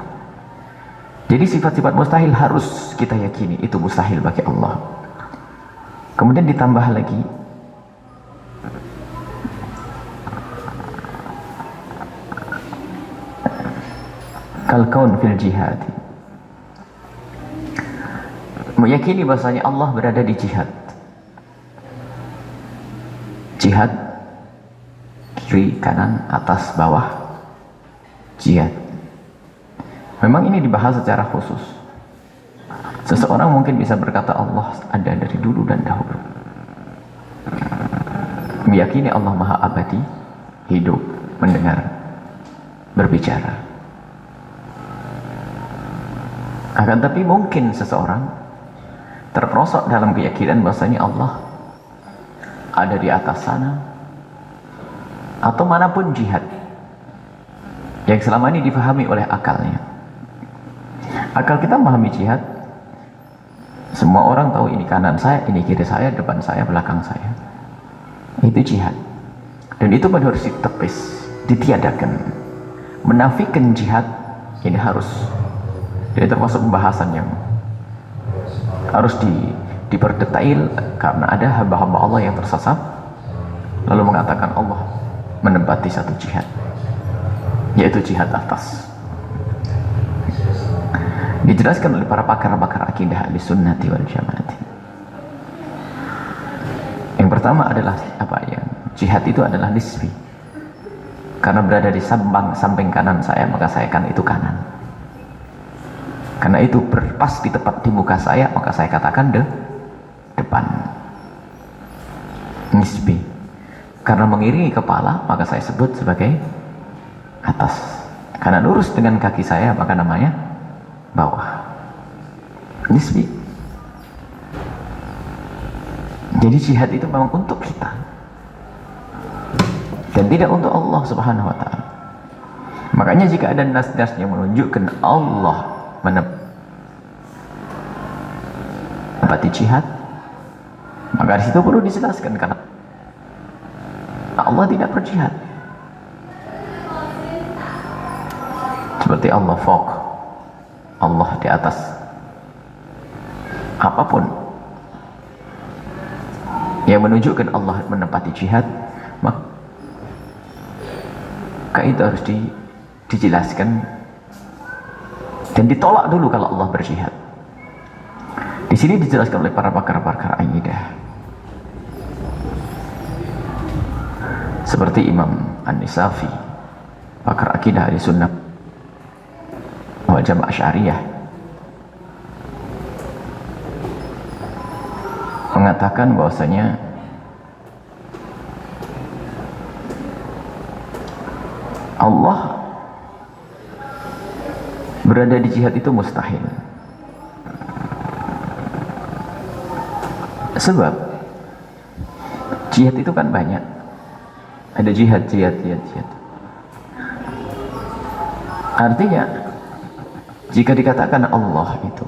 Jadi sifat-sifat mustahil harus kita yakini itu mustahil bagi Allah. Kemudian ditambah lagi kal-kaun fil jihad, meyakini bahasanya Allah berada di jihad. Jihad kiri, kanan, atas, bawah, jihad. Memang ini dibahas secara khusus. Seseorang mungkin bisa berkata Allah ada dari dulu dan dahulu. Meyakini Allah Maha Abadi, hidup, mendengar, berbicara. Akan tapi mungkin seseorang terperosok dalam keyakinan bahasanya Allah ada di atas sana, atau manapun jihad, yang selama ini difahami oleh akalnya. Akal kita memahami jihad, semua orang tahu ini kanan saya, ini kiri saya, depan saya, belakang saya. Itu jihad. Dan itu pada harus ditepis, ditiadakan. Menafikan jihad ini harus, jadi termasuk pembahasan yang harus diperdetail, karena ada hamba-hamba Allah yang tersesat lalu mengatakan Allah menempati satu jihad. yaitu jihad atas. Dijelaskan oleh para pakar-pakar akidah Ahlussunnati wal Jamaah. Yang pertama adalah apa ya? Jihad itu adalah nisbi. Karena berada di samping kanan saya, maka saya kan itu kanan. Karena itu berpas di tepat di muka saya, maka saya katakan depan. Nisbi. Karena mengiringi kepala, maka saya sebut sebagai atas. Karena lurus dengan kaki saya, maka namanya bawah. Nisbi. Jadi jihad itu memang untuk kita dan tidak untuk Allah Subhanahu wa ta'ala. Makanya jika ada nas-nas yang menunjukkan Allah menempati jihad, maka di situ perlu dijelaskan karena Allah tidak berjihad. Seperti Allah fawq, Allah di atas apapun yang menunjukkan Allah menempati jihad, maka itu harus dijelaskan dan ditolak dulu kalau Allah berjihad. Di sini dijelaskan oleh para pakar-pakar akidah seperti Imam An-Nisafi, pakar akidah Ahlussunnah wal Jamaah Asy'ariyah, mengatakan bahwasanya Allah berada di jihad itu mustahil. Sebab jihad itu kan banyak. Ada jihad. Artinya jika dikatakan Allah itu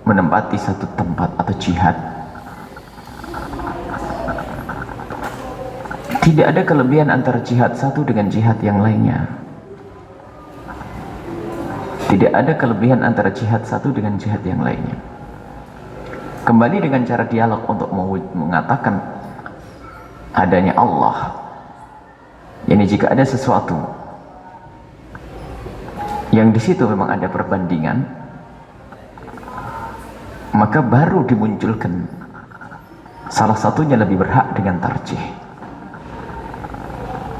menempati satu tempat atau jihad, tidak ada kelebihan antara jihad satu dengan jihad yang lainnya. Tidak ada kelebihan antara jihad satu dengan jihad yang lainnya. Kembali dengan cara dialog untuk mengatakan adanya Allah. Yani jika ada sesuatu yang di situ memang ada perbandingan, maka baru dimunculkan salah satunya lebih berhak dengan tarjih.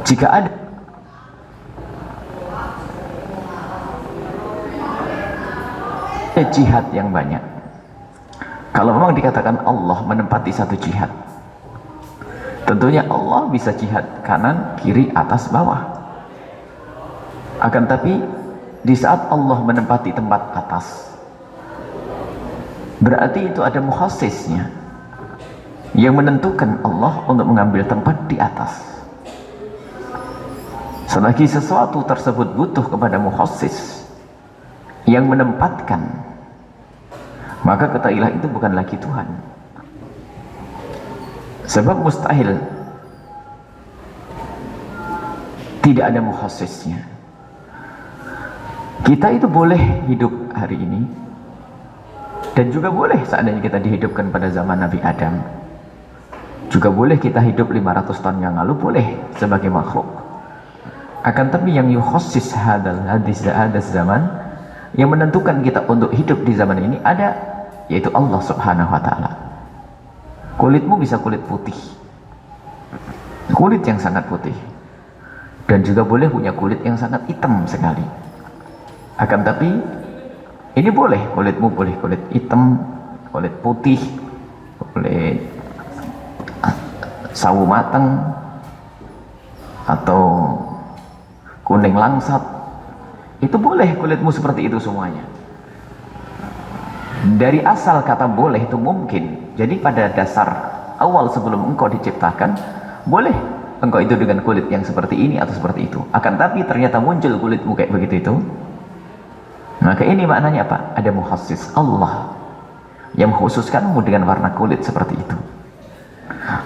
Jika ada jihad yang banyak, kalau memang dikatakan Allah menempati satu jihad, tentunya Allah bisa jihad kanan, kiri, atas, bawah. Akan tapi di saat Allah menempati tempat atas, berarti itu ada mukhassisnya yang menentukan Allah untuk mengambil tempat di atas. Selagi sesuatu tersebut butuh kepada mukhassis yang menempatkan, maka ketahuilah itu bukan lagi Tuhan. Sebab mustahil tidak ada mukhassisnya. Kita itu boleh hidup hari ini dan juga boleh seandainya kita dihidupkan pada zaman Nabi Adam, juga boleh kita hidup 500 tahun yang lalu, boleh sebagai makhluk. Akan tapi yang yukhassis hadis zaman, yang menentukan kita untuk hidup di zaman ini ada, yaitu Allah Subhanahu wa ta'ala. Kulitmu bisa kulit putih, kulit yang sangat putih, dan juga boleh punya kulit yang sangat hitam sekali. Akan tapi ini boleh, kulitmu boleh kulit hitam, kulit putih, kulit sawu matang, atau kuning langsat, itu boleh kulitmu seperti itu semuanya. Dari asal kata boleh itu mungkin. Jadi pada dasar awal sebelum engkau diciptakan, boleh engkau itu dengan kulit yang seperti ini atau seperti itu. Akan tapi ternyata muncul kulitmu kayak begitu itu, maka ini maknanya apa? Ada mukhassis Allah yang mengkhususkanmu dengan warna kulit seperti itu.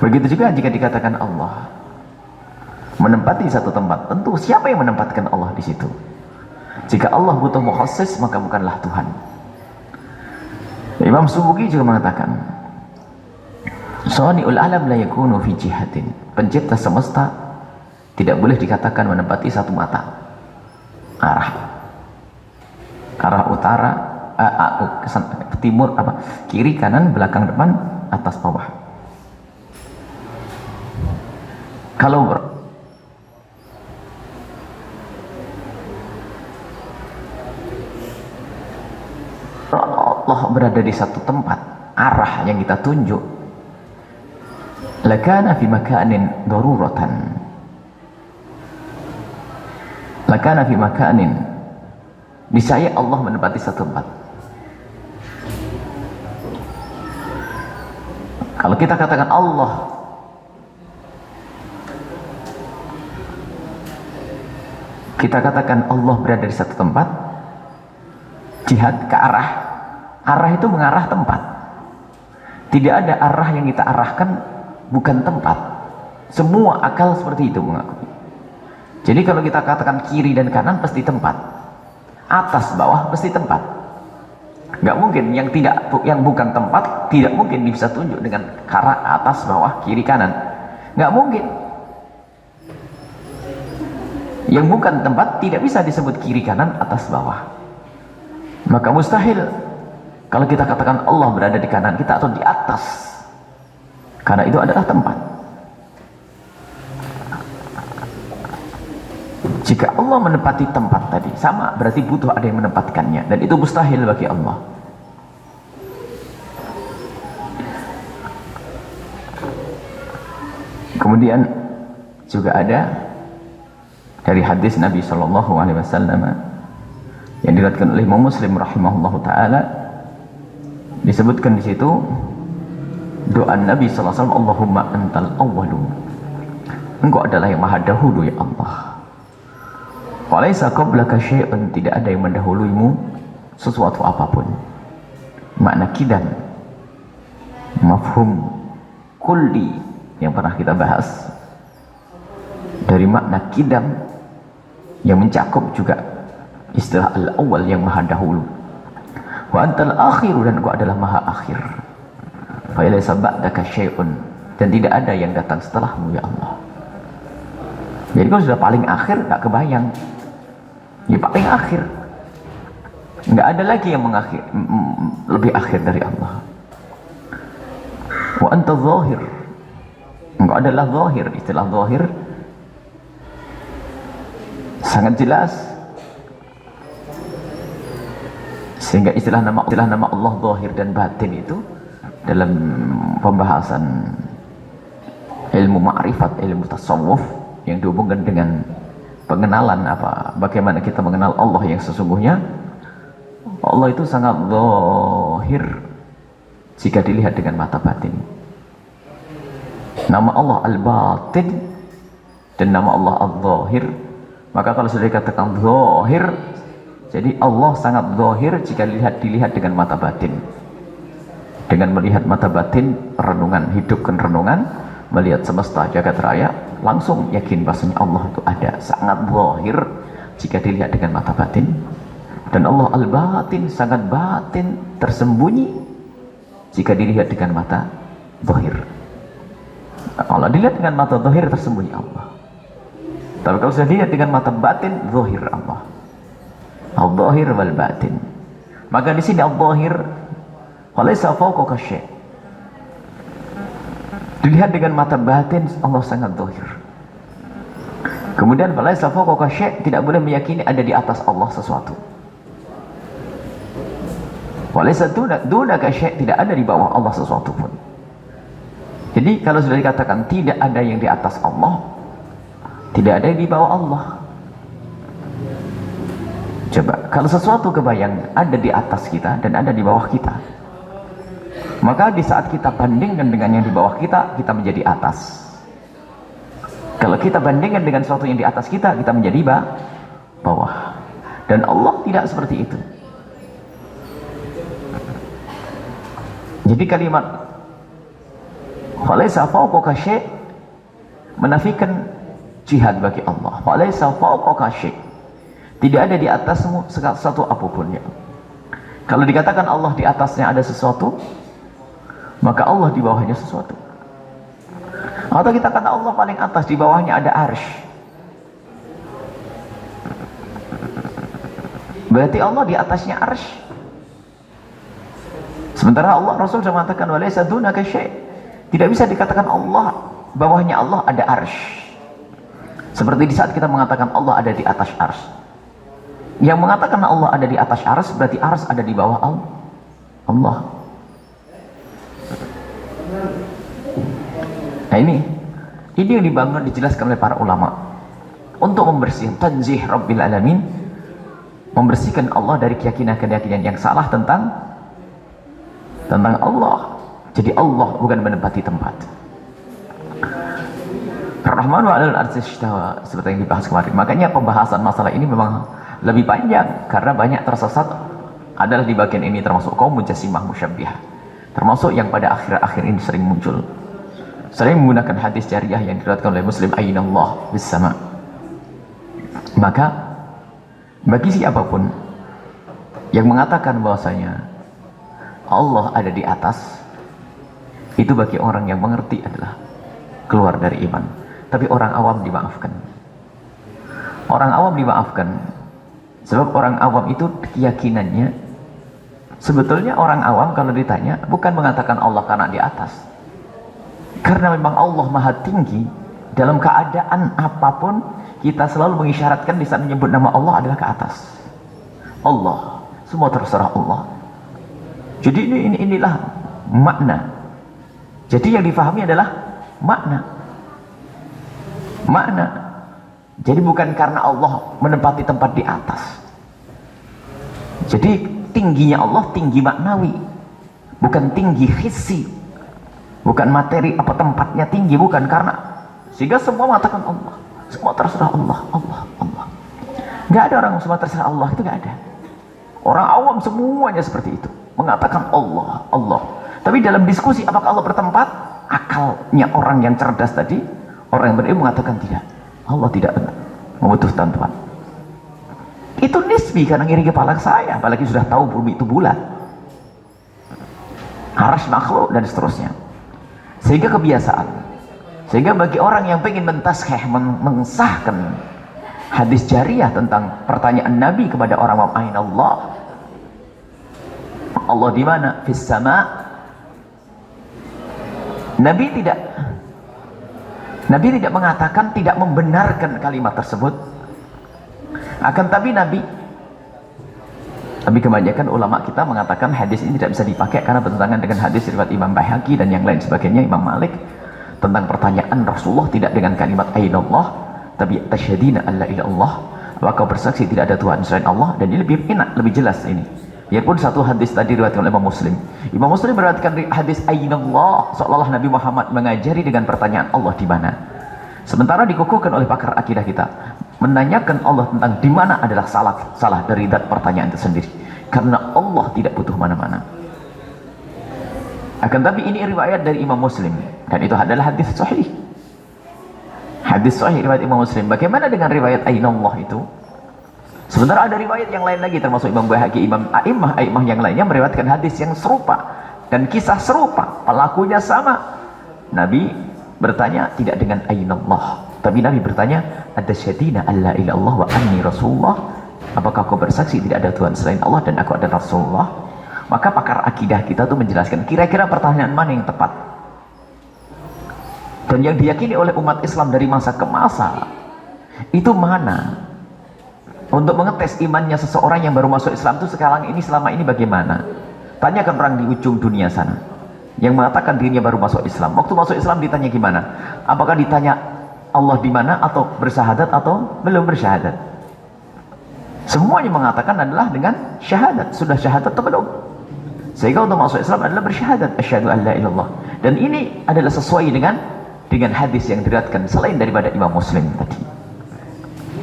Begitu juga jika dikatakan Allah menempati satu tempat, tentu siapa yang menempatkan Allah di situ? Jika Allah butuh mukhassis, maka bukanlah Tuhan. Imam Subuki juga mengatakan, Sani'ul alam la yakunu fi jihatin. Pencipta semesta tidak boleh dikatakan menempati satu mata. arah utara, timur, kiri, kanan, belakang, depan, atas, bawah. Kalau Allah berada di satu tempat, arah yang kita tunjuk, lakana fi makanin daruratan, lakana fi makanin, niscaya Allah menempati satu tempat. Kalau kita katakan Allah berada di satu tempat, jihad ke arah itu mengarah tempat. Tidak ada arah yang kita arahkan bukan tempat. Semua akal seperti itu mengakui. Jadi kalau kita katakan kiri dan kanan pasti tempat, atas bawah pasti tempat. Nggak mungkin yang bukan tempat tidak mungkin bisa tunjuk dengan arah atas bawah kiri kanan. Nggak mungkin. Yang bukan tempat tidak bisa disebut kiri kanan atas bawah. Maka mustahil kalau kita katakan Allah berada di kanan kita atau di atas, karena itu adalah tempat. Jika Allah menempati tempat tadi sama, berarti butuh ada yang menempatkannya, dan itu mustahil bagi Allah. Kemudian juga ada dari hadis Nabi Shallallahu Alaihi Wasallam yang diriwayatkan oleh Imam Muslim rahimahullahu taala, disebutkan di situ doa Nabi Sallallahu Alaihi Wasallam, Allahumma antal awwalu, engkau adalah yang maha dahulu ya Allah, walaysa qablaka syai'un, tidak ada yang mendahuluimu sesuatu apapun. Makna kidam, mafhum kulli yang pernah kita bahas, dari makna kidam yang mencakup juga istilah al-awwal yang maha dahulu, wa antal akhiru, dan engkau adalah maha akhir, fa laysa ba'daka syai'un, dan tidak ada yang datang setelahmu ya Allah. Jadi kalau sudah paling akhir tak kebayang, ya paling akhir, nggak ada lagi yang lebih akhir dari Allah. Wa anta zahir, engkau adalah zahir. Istilah zahir sangat jelas, sehingga istilah nama Allah zahir dan batin itu dalam pembahasan ilmu ma'rifat, ilmu tasawuf yang dihubungkan dengan pengenalan bagaimana kita mengenal Allah yang sesungguhnya. Allah itu sangat zahir jika dilihat dengan mata batin. Nama Allah al-batin dan nama Allah al-zahir. Maka kalau sudah dikatakan zahir, jadi Allah sangat zahir jika dilihat dengan mata batin. Dengan melihat mata batin, renungan, hidupkan renungan, melihat semesta jagat raya, langsung yakin bahasanya Allah itu ada, sangat zahir jika dilihat dengan mata batin. Dan Allah al-batin, sangat batin, tersembunyi jika dilihat dengan mata zahir. Allah dilihat dengan mata zahir, tersembunyi Allah. Tapi kalau sudah dilihat dengan mata batin, zahir Allah. Al-zahir wal batin. Maka di sini al-zahir walaysa fawqaka syai'. Dilihat dengan mata batin, Allah sangat zahir. Kemudian walaysa fawqaka syai', tidak boleh meyakini ada di atas Allah sesuatu. Walaysa dunaka syai', tidak ada di bawah Allah sesuatu pun. Jadi kalau sudah dikatakan tidak ada yang di atas Allah, tidak ada yang di bawah Allah. Coba, kalau sesuatu kebayang ada di atas kita dan ada di bawah kita, maka di saat kita bandingkan dengan yang di bawah kita, kita menjadi atas. Kalau kita bandingkan dengan sesuatu yang di atas kita, kita menjadi bawah. Dan Allah tidak seperti itu. Jadi kalimat walaysa fawqaka syai' menafikan jihad bagi Allah. Walaysa fawqaka syai', tidak ada di atasmu sesuatu apapun ya. Kalau dikatakan Allah di atasnya ada sesuatu, maka Allah di bawahnya sesuatu. Atau kita kata Allah paling atas, di bawahnya ada arsy. Berarti Allah di atasnya arsy. Sementara Allah, Rasul sudah mengatakan walaysa dunaka syai'. Tidak bisa dikatakan Allah, bawahnya Allah ada arsy. Seperti di saat kita mengatakan Allah ada di atas arsy. Yang mengatakan Allah ada di atas arsy berarti arsy ada di bawah Allah. Nah ini yang dibangun, dijelaskan oleh para ulama untuk membersihkan tanzih Rabbil Alamin, membersihkan Allah dari keyakinan-keyakinan yang salah tentang Allah. Jadi Allah bukan menempati tempat. Ar-Rahmanu 'alal 'arsy istawa, seperti yang dibahas kemarin. Makanya pembahasan masalah ini memang lebih panjang karena banyak tersesat adalah di bagian ini, termasuk kaum mujassimah musyabbihah, termasuk yang pada akhir-akhir ini sering muncul, sering menggunakan hadis jariyah yang diriwayatkan oleh Muslim, ainallah bis sama. Maka bagi siapapun yang mengatakan bahwasanya Allah ada di atas, itu bagi orang yang mengerti adalah keluar dari iman. Tapi orang awam dimaafkan. Orang awam dimaafkan sebab orang awam itu keyakinannya, sebetulnya orang awam kalau ditanya bukan mengatakan Allah karena di atas, karena memang Allah maha tinggi. Dalam keadaan apapun kita selalu mengisyaratkan di saat menyebut nama Allah adalah ke atas. Allah, semua terserah Allah. Jadi inilah makna. Jadi yang difahami adalah makna. Jadi bukan karena Allah menempati tempat di atas. Jadi tingginya Allah tinggi maknawi, bukan tinggi hissi, bukan materi apa tempatnya tinggi, bukan karena. Sehingga semua mengatakan Allah, semua terserah Allah. Nggak ada orang semua terserah Allah, itu nggak ada. Orang awam semuanya seperti itu, mengatakan Allah. Tapi dalam diskusi apakah Allah bertempat, akalnya orang yang cerdas tadi, orang yang berilmu mengatakan tidak, Allah tidak membutuhkan tempat. Itu nisbi karena ngiri kepala saya, apalagi sudah tahu bumi itu bulat, arsy makhluk dan seterusnya. Sehingga kebiasaan, sehingga bagi orang yang ingin mentaskhih, mengesahkan hadis jariyah tentang pertanyaan Nabi kepada orang awam, aina Allah di mana? Fis sama. Nabi tidak mengatakan, tidak membenarkan kalimat tersebut. Akan tapi Nabi kebanyakan ulama kita mengatakan hadis ini tidak bisa dipakai karena bertentangan dengan hadis riwayat Imam Baihaqi dan yang lain sebagainya, Imam Malik, tentang pertanyaan Rasulullah tidak dengan kalimat ainallah, tapi tasyhadina alla ilaha illallah, maka bersaksi tidak ada Tuhan selain Allah. Dan ini lebih enak, lebih jelas ini. Biarpun satu hadis tadi diriwayatkan oleh Imam Muslim. Imam Muslim meriwayatkan hadis ainallah, seolah-olah Nabi Muhammad mengajari dengan pertanyaan Allah di mana. Sementara dikukuhkan oleh pakar akidah kita, menanyakan Allah tentang di mana adalah salah dari dat pertanyaan itu sendiri. Karena Allah tidak butuh mana-mana. Akan tapi ini riwayat dari Imam Muslim dan itu adalah hadis sahih. Hadis sahih riwayat Imam Muslim. Bagaimana dengan riwayat ainallah itu? Sementara ada riwayat yang lain lagi, termasuk Imam Baihaqi, Imam A'immah yang lainnya meriwayatkan hadis yang serupa dan kisah serupa, pelakunya sama. Nabi bertanya tidak dengan ainallah, tapi Nabi bertanya atasyhadina alla ilaha illallah wa anni rasulullah, apakah kau bersaksi tidak ada Tuhan selain Allah dan aku adalah Rasulullah? Maka pakar akidah kita tuh menjelaskan kira-kira pertanyaan mana yang tepat dan yang diyakini oleh umat Islam dari masa ke masa itu mana. Untuk mengetes imannya seseorang yang baru masuk Islam itu sekarang ini, selama ini bagaimana. Tanyakan orang di ujung dunia sana yang mengatakan dirinya baru masuk Islam. Waktu masuk Islam ditanya gimana? Apakah ditanya Allah di mana atau bersyahadat atau belum bersyahadat? Semuanya mengatakan adalah dengan syahadat. Sudah syahadat atau belum? Sehingga untuk masuk Islam adalah bersyahadat asyhadu an la ilaha illallah. Dan ini adalah sesuai dengan hadis yang diriwayatkan selain daripada Imam Muslim tadi.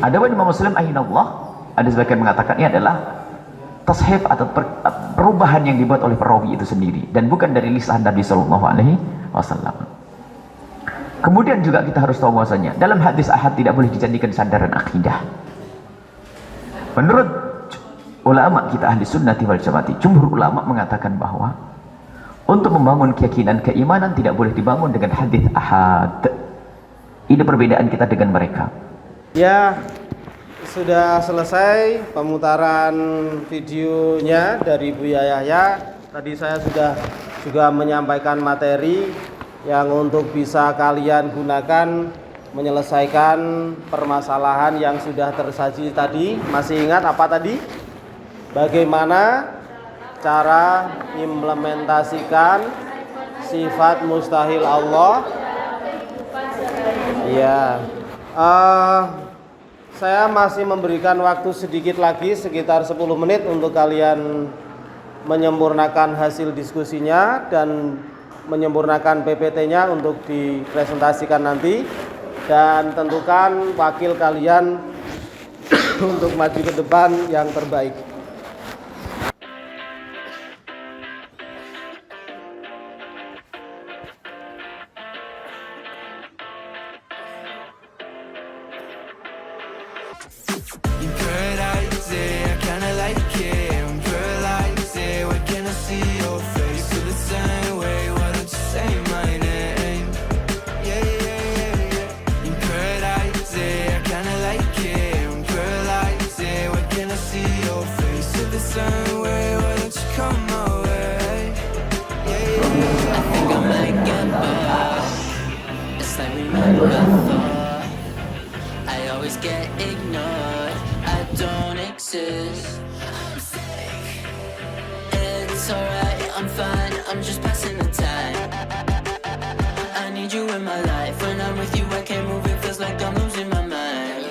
Ada Imam Muslim ainallah, ada sebagian mengatakan ini adalah tashif atau perubahan yang dibuat oleh perawi itu sendiri dan bukan dari lisan Nabi sallallahu alaihi wasallam. Kemudian juga kita harus tahu bahwasanya dalam hadis ahad tidak boleh dijadikan sandaran akidah. Menurut ulama kita ahli sunnati wal jamaati, jumhur ulama mengatakan bahwa untuk membangun keyakinan keimanan tidak boleh dibangun dengan hadis ahad. Ini perbedaan kita dengan mereka. Ya, sudah selesai pemutaran videonya dari Buya Yahya. Tadi saya sudah juga menyampaikan materi yang untuk bisa kalian gunakan menyelesaikan permasalahan yang sudah tersaji tadi. Masih ingat apa tadi? Bagaimana cara implementasikan sifat mustahil Allah? Ya. Saya masih memberikan waktu sedikit lagi, sekitar 10 menit untuk kalian menyempurnakan hasil diskusinya dan menyempurnakan PPT-nya untuk dipresentasikan nanti, dan tentukan wakil kalian untuk maju ke depan yang terbaik. You paradise, I kinda like it. I'm paralyzed, why can't I see your face? Feel the same way, why don't you say my name? Yeah, yeah, yeah, yeah. You paradise, I kinda like it. I'm paralyzed, why can't I see your face? Feel the same way, why don't you come my way? Yeah, yeah, yeah. I think I might get back. It's like we never thought. I always get ignored, I don't exist. I'm sick. It's alright, I'm fine, I'm just passing the time. I need you in my life, when I'm with you I can't move, it feels like I'm losing my mind.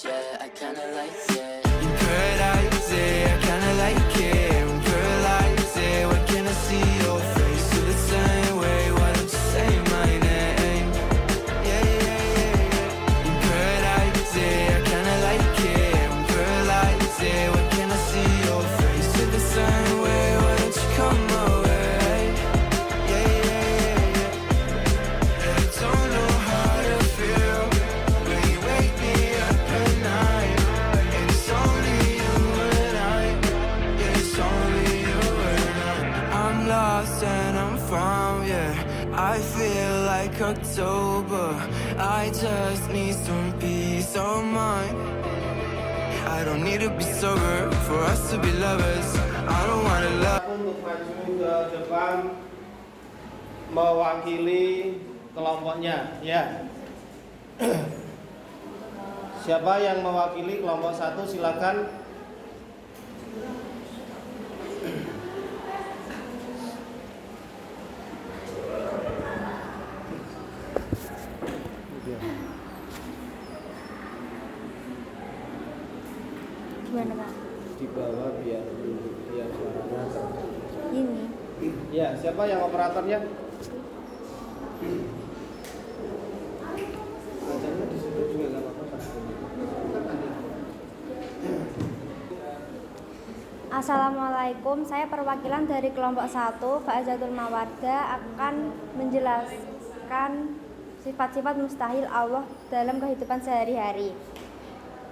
Yeah, I kinda like it. In paradise, I kinda like it. I'm paralyzed, why can't I see your face? Feel the same way, why don't you say my name? Yeah, yeah, yeah, yeah. In paradise, I kinda like it. I'm paralyzed, why can't I see your face? Feel the same way, why don't you come my way? Yeah, yeah, yeah, yeah. I don't know how to feel when you wake me up at night. And it's only you and I. Yeah, it's only you and I. I'm lost and I'm found, yeah. I feel like October. I just need some peace of mind. I don't need to be sober for us to be lovers. I don't wanna love. Untuk maju ke depan mewakili kelompoknya, ya. Siapa yang mewakili kelompok 1, silakan. Gimana Pak? Di bawah biar suaranya. Ini. Ya, siapa yang operatornya? Acaranya di situ juga nggak apa-apa. Assalamualaikum, saya perwakilan dari kelompok 1 Faizatul Mawaddah akan menjelaskan sifat-sifat mustahil Allah dalam kehidupan sehari-hari.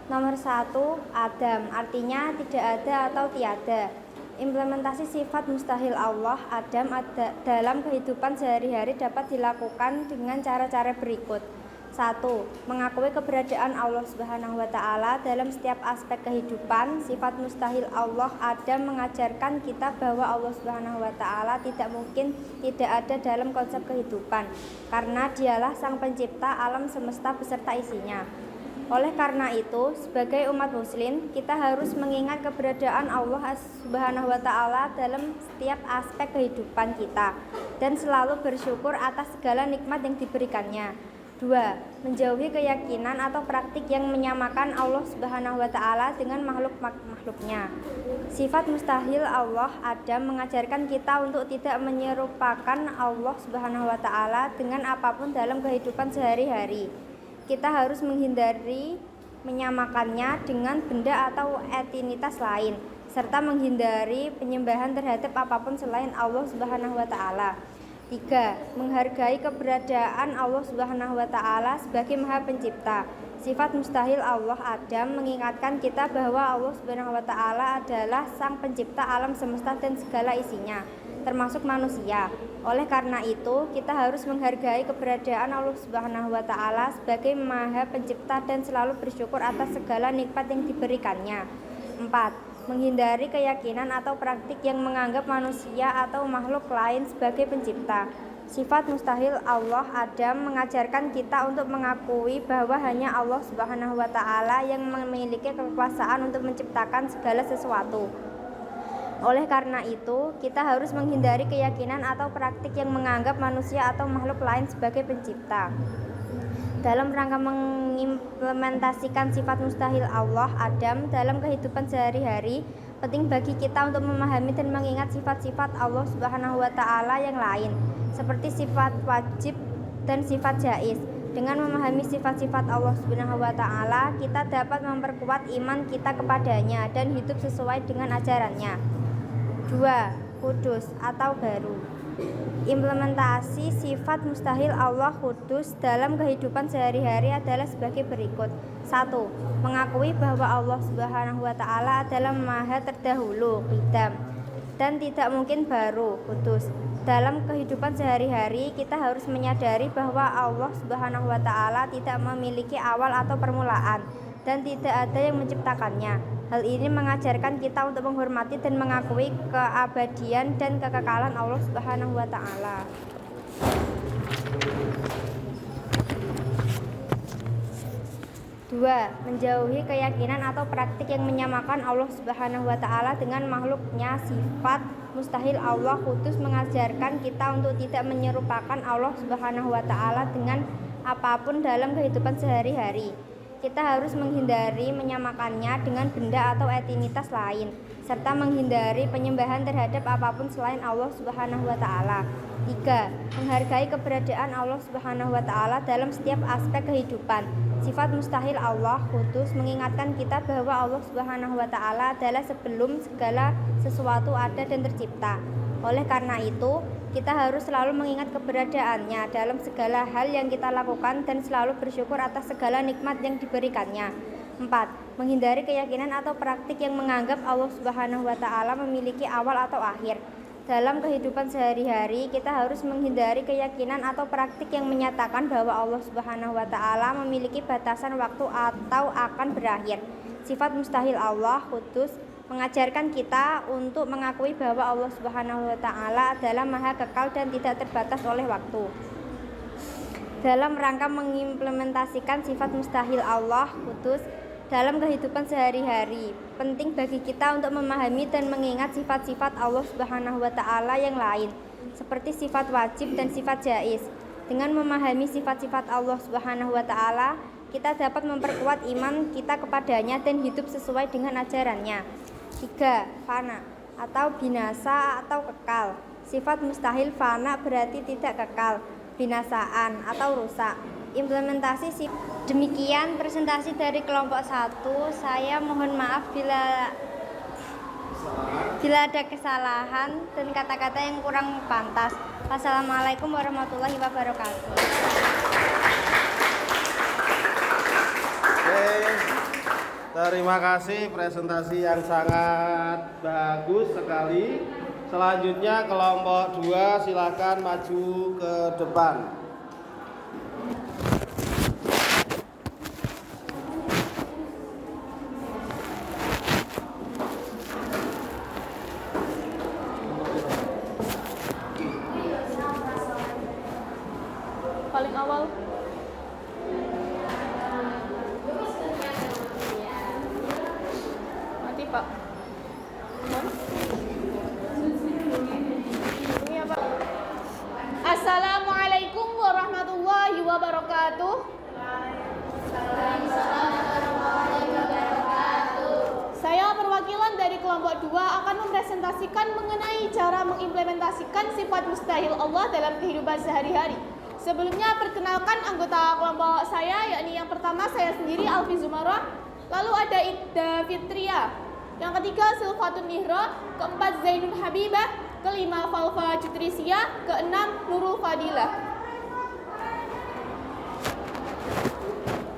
Nomor 1, Adam, artinya tidak ada atau tiada. Implementasi sifat mustahil Allah Adam dalam kehidupan sehari-hari dapat dilakukan dengan cara-cara berikut. 1. Mengakui keberadaan Allah Subhanahu wa Ta'ala dalam setiap aspek kehidupan. Sifat mustahil Allah Adam mengajarkan kita bahwa Allah Subhanahu wa Ta'ala tidak mungkin tidak ada dalam konsep kehidupan, karena Dialah Sang Pencipta alam semesta beserta isinya. Oleh karena itu, sebagai umat muslim, kita harus mengingat keberadaan Allah Subhanahu wa Ta'ala dalam setiap aspek kehidupan kita dan selalu bersyukur atas segala nikmat yang diberikannya. 2. Menjauhi keyakinan atau praktik yang menyamakan Allah Subhanahu wa Ta'ala dengan makhluk-makhluknya. Sifat mustahil Allah Adam mengajarkan kita untuk tidak menyerupakan Allah Subhanahu wa Ta'ala dengan apapun dalam kehidupan sehari-hari. Kita harus menghindari menyamakannya dengan benda atau entinitas lain, serta menghindari penyembahan terhadap apapun selain Allah Subhanahu wa Ta'ala. 3. Menghargai keberadaan Allah Subhanahu wa Ta'ala sebagai Maha Pencipta. Sifat mustahil Allah Adam mengingatkan kita bahwa Allah Subhanahu wa Ta'ala adalah Sang Pencipta alam semesta dan segala isinya, termasuk manusia. Oleh karena itu, kita harus menghargai keberadaan Allah Subhanahu wa taala sebagai Maha Pencipta dan selalu bersyukur atas segala nikmat yang diberikannya. 4. Menghindari keyakinan atau praktik yang menganggap manusia atau makhluk lain sebagai pencipta. Sifat mustahil Allah Adam mengajarkan kita untuk mengakui bahwa hanya Allah Subhanahu wa taala yang memiliki kekuasaan untuk menciptakan segala sesuatu. Oleh karena itu, kita harus menghindari keyakinan atau praktik yang menganggap manusia atau makhluk lain sebagai pencipta. Dalam rangka mengimplementasikan sifat mustahil Allah Adam dalam kehidupan sehari-hari, penting bagi kita untuk memahami dan mengingat sifat-sifat Allah Subhanahu wa taala yang lain, seperti sifat wajib dan sifat jaiz. Dengan memahami sifat-sifat Allah Subhanahu wa taala, kita dapat memperkuat iman kita kepadanya dan hidup sesuai dengan ajarannya. 2. Kudus atau baru. Implementasi sifat mustahil Allah kudus dalam kehidupan sehari-hari adalah sebagai berikut. 1. Mengakui bahwa Allah Subhanahu wa taala adalah Maha terdahulu, qidam, dan tidak mungkin baru, kudus. Dalam kehidupan sehari-hari, kita harus menyadari bahwa Allah Subhanahu wa taala tidak memiliki awal atau permulaan dan tidak ada yang menciptakannya. Hal ini mengajarkan kita untuk menghormati dan mengakui keabadian dan kekekalan Allah Subhanahu wa taala. 2. Menjauhi keyakinan atau praktik yang menyamakan Allah Subhanahu wa taala dengan makhluknya. Sifat mustahil Allah kudus mengajarkan kita untuk tidak menyerupakan Allah Subhanahu wa taala dengan apapun dalam kehidupan sehari-hari. Kita harus menghindari menyamakannya dengan benda atau entititas lain, serta menghindari penyembahan terhadap apapun selain Allah Subhanahu wa taala. 3. Menghargai keberadaan Allah Subhanahu wa taala dalam setiap aspek kehidupan. Sifat mustahil Allah kudus mengingatkan kita bahwa Allah Subhanahu wa taala adalah sebelum segala sesuatu ada dan tercipta. Oleh karena itu, kita harus selalu mengingat keberadaannya dalam segala hal yang kita lakukan dan selalu bersyukur atas segala nikmat yang diberikannya. 4. Menghindari keyakinan atau praktik yang menganggap Allah Subhanahu wa taala memiliki awal atau akhir. Dalam kehidupan sehari-hari, kita harus menghindari keyakinan atau praktik yang menyatakan bahwa Allah Subhanahu wa taala memiliki batasan waktu atau akan berakhir. Sifat mustahil Allah kudus mengajarkan kita untuk mengakui bahwa Allah Subhanahu wa taala adalah Maha kekal dan tidak terbatas oleh waktu. Dalam rangka mengimplementasikan sifat mustahil Allah kudus dalam kehidupan sehari-hari, penting bagi kita untuk memahami dan mengingat sifat-sifat Allah Subhanahu wa taala yang lain, seperti sifat wajib dan sifat jaiz. Dengan memahami sifat-sifat Allah Subhanahu wa taala, kita dapat memperkuat iman kita kepadanya dan hidup sesuai dengan ajarannya. 3. Fana atau binasa atau kekal. Sifat mustahil fana berarti tidak kekal, binasaan atau rusak. Implementasi demikian presentasi dari kelompok 1. Saya mohon maaf bila ada kesalahan dan kata-kata yang kurang pantas. Wassalamualaikum warahmatullahi wabarakatuh. Terima kasih, presentasi yang sangat bagus sekali. Selanjutnya kelompok 2 silakan maju ke depan. Paling awal. Mati Pak. Ini apa? Assalamualaikum warahmatullahi wabarakatuh. Saya perwakilan dari kelompok 2 akan mempresentasikan mengenai cara mengimplementasikan sifat mustahil Allah dalam kehidupan sehari-hari. Sebelumnya perkenalkan anggota kelompok saya, yakni yang pertama saya sendiri Alfi Zumarah, lalu ada Ida Fitria, yang ketiga Silfatun Nihra, keempat Zainul Habibah, kelima Falfa Jutrisia, keenam Nurul Fadilah.